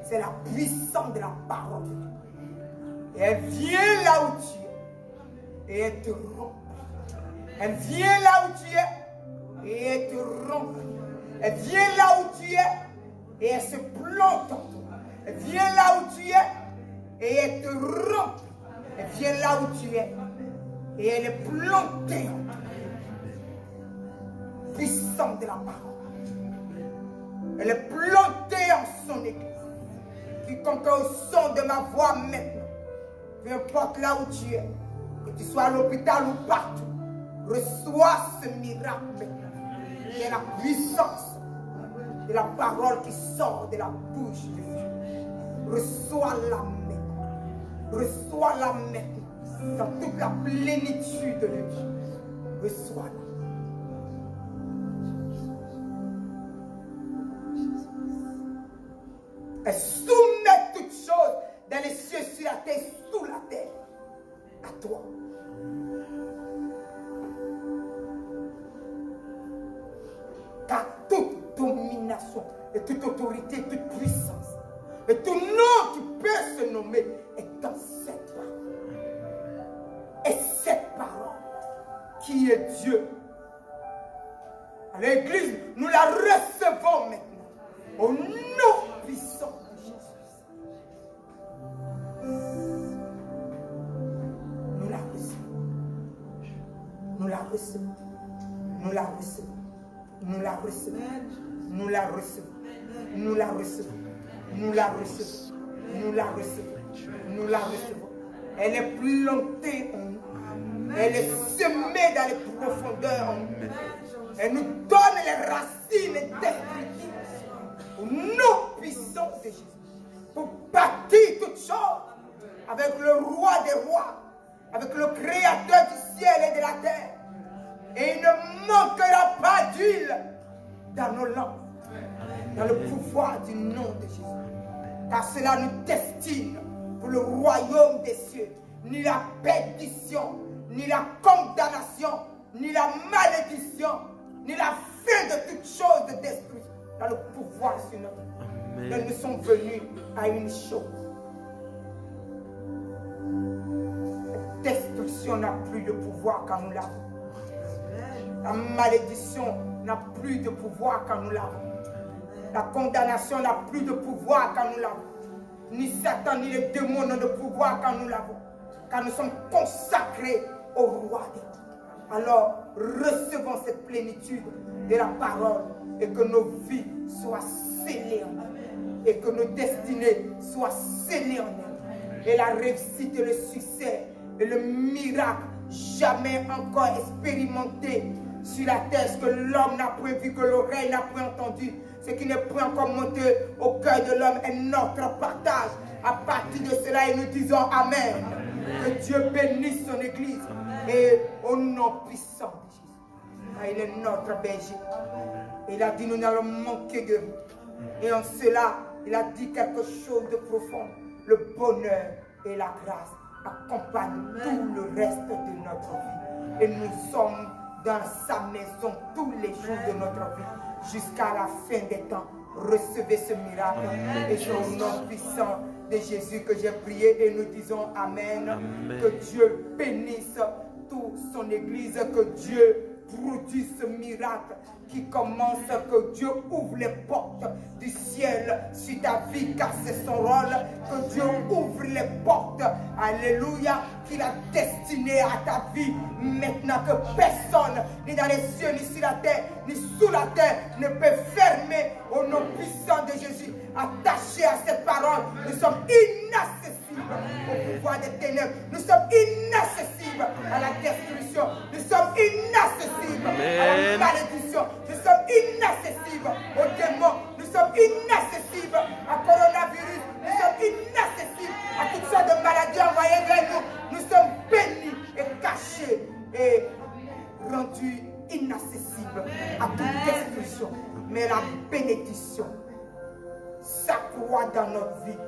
C'est la puissance de la parole. Et elle vient là où tu es. Et elle te rompt. Elle vient là où tu es. Et elle te rompt. Elle vient là où tu es. Et elle se plante en toi. Elle vient là où tu es. Et elle te rompt. Elle vient là où tu es. Et elle est plantée en toi. Puissante de la parole. Elle est plantée en son église. Quiconque au son de ma voix maintenant, peu importe là où tu es, que tu sois à l'hôpital ou partout, reçois ce miracle maintenant. Qui est la puissance de la parole qui sort de la bouche de Dieu. Reçois-la maintenant. Reçois-la maintenant. Dans toute la plénitude de Dieu. Reçois-la. Elle soumet toutes choses dans les cieux, sur la terre, sous la terre. À toi. Car toute domination et toute autorité, toute puissance et tout nom qui peut se nommer est dans cette parole. Et cette parole qui est Dieu. À l'église, nous la recevons maintenant. Au nom puissant de Jésus. Nous la recevons. Nous la recevons. Nous la recevons. Nous la recevons. Nous la recevons. Nous la recevons. Nous la recevons. Nous la recevons. Nous la recevons. Elle est plantée en nous. Elle est semée dans les profondeurs en nous. Elle nous donne les racines destructives. Au nom puissant de Jésus. Pour bâtir toutes choses avec le roi des rois, avec le créateur du ciel et de la terre. Et il ne manquera pas d'huile dans nos lampes, dans le pouvoir du nom de Jésus. Car cela nous destine pour le royaume des cieux. Ni la perdition, ni la condamnation, ni la malédiction, ni la fin de toute chose de destruction dans le pouvoir sur notre vie. Mais nous sommes venus à une chose. La destruction n'a plus de pouvoir quand nous l'avons. La malédiction n'a plus de pouvoir quand nous l'avons. La condamnation n'a plus de pouvoir quand nous l'avons. Ni Satan ni les démons n'ont de pouvoir quand nous l'avons. Car nous sommes consacrés au roi des dieux. Alors, recevons cette plénitude de la parole et que nos vies soient scellées en elle. Et que nos destinées soient scellées en elle. Et la réussite et le succès et le miracle jamais encore expérimenté sur la terre, ce que l'homme n'a point vu, que l'oreille n'a point entendu, ce qui n'est point encore monté au cœur de l'homme est notre partage. À partir de cela, et nous disons Amen. Que Dieu bénisse son Église. Et au nom puissant de Jésus. Ah, il est notre berger. Il a dit nous n'allons manquer de rien. Et en cela, il a dit quelque chose de profond. Le bonheur et la grâce accompagnent tout le reste de notre vie. Et nous sommes dans sa maison tous les jours de notre vie. Jusqu'à la fin des temps. Recevez ce miracle. Et c'est au nom puissant de Jésus que j'ai prié et nous disons Amen. Que Dieu bénisse toute son Église, que Dieu produise ce miracle qui commence, que Dieu ouvre les portes du ciel sur ta vie, car c'est son rôle, que Dieu ouvre les portes, alléluia, qu'il a destiné à ta vie, maintenant que personne, ni dans les cieux, ni sur la terre, ni sous la terre, ne peut fermer au nom puissant de Jésus. Attachés à cette parole, nous sommes inaccessibles au pouvoir des ténèbres, nous sommes inaccessibles à la destruction, nous sommes inaccessibles à la malédiction, nous sommes inaccessibles aux démons, nous sommes inaccessibles à coronavirus, nous sommes inaccessibles à toutes sortes de maladies envoyées vers nous. Nous sommes bénis et cachés et rendus inaccessibles à toute destruction. Mais la bénédiction s'accroît dans notre vie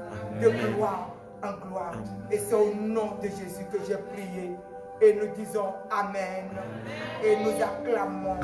de gloire en gloire. Et c'est au nom de Jésus que j'ai prié. Et nous disons Amen. Et nous acclamons.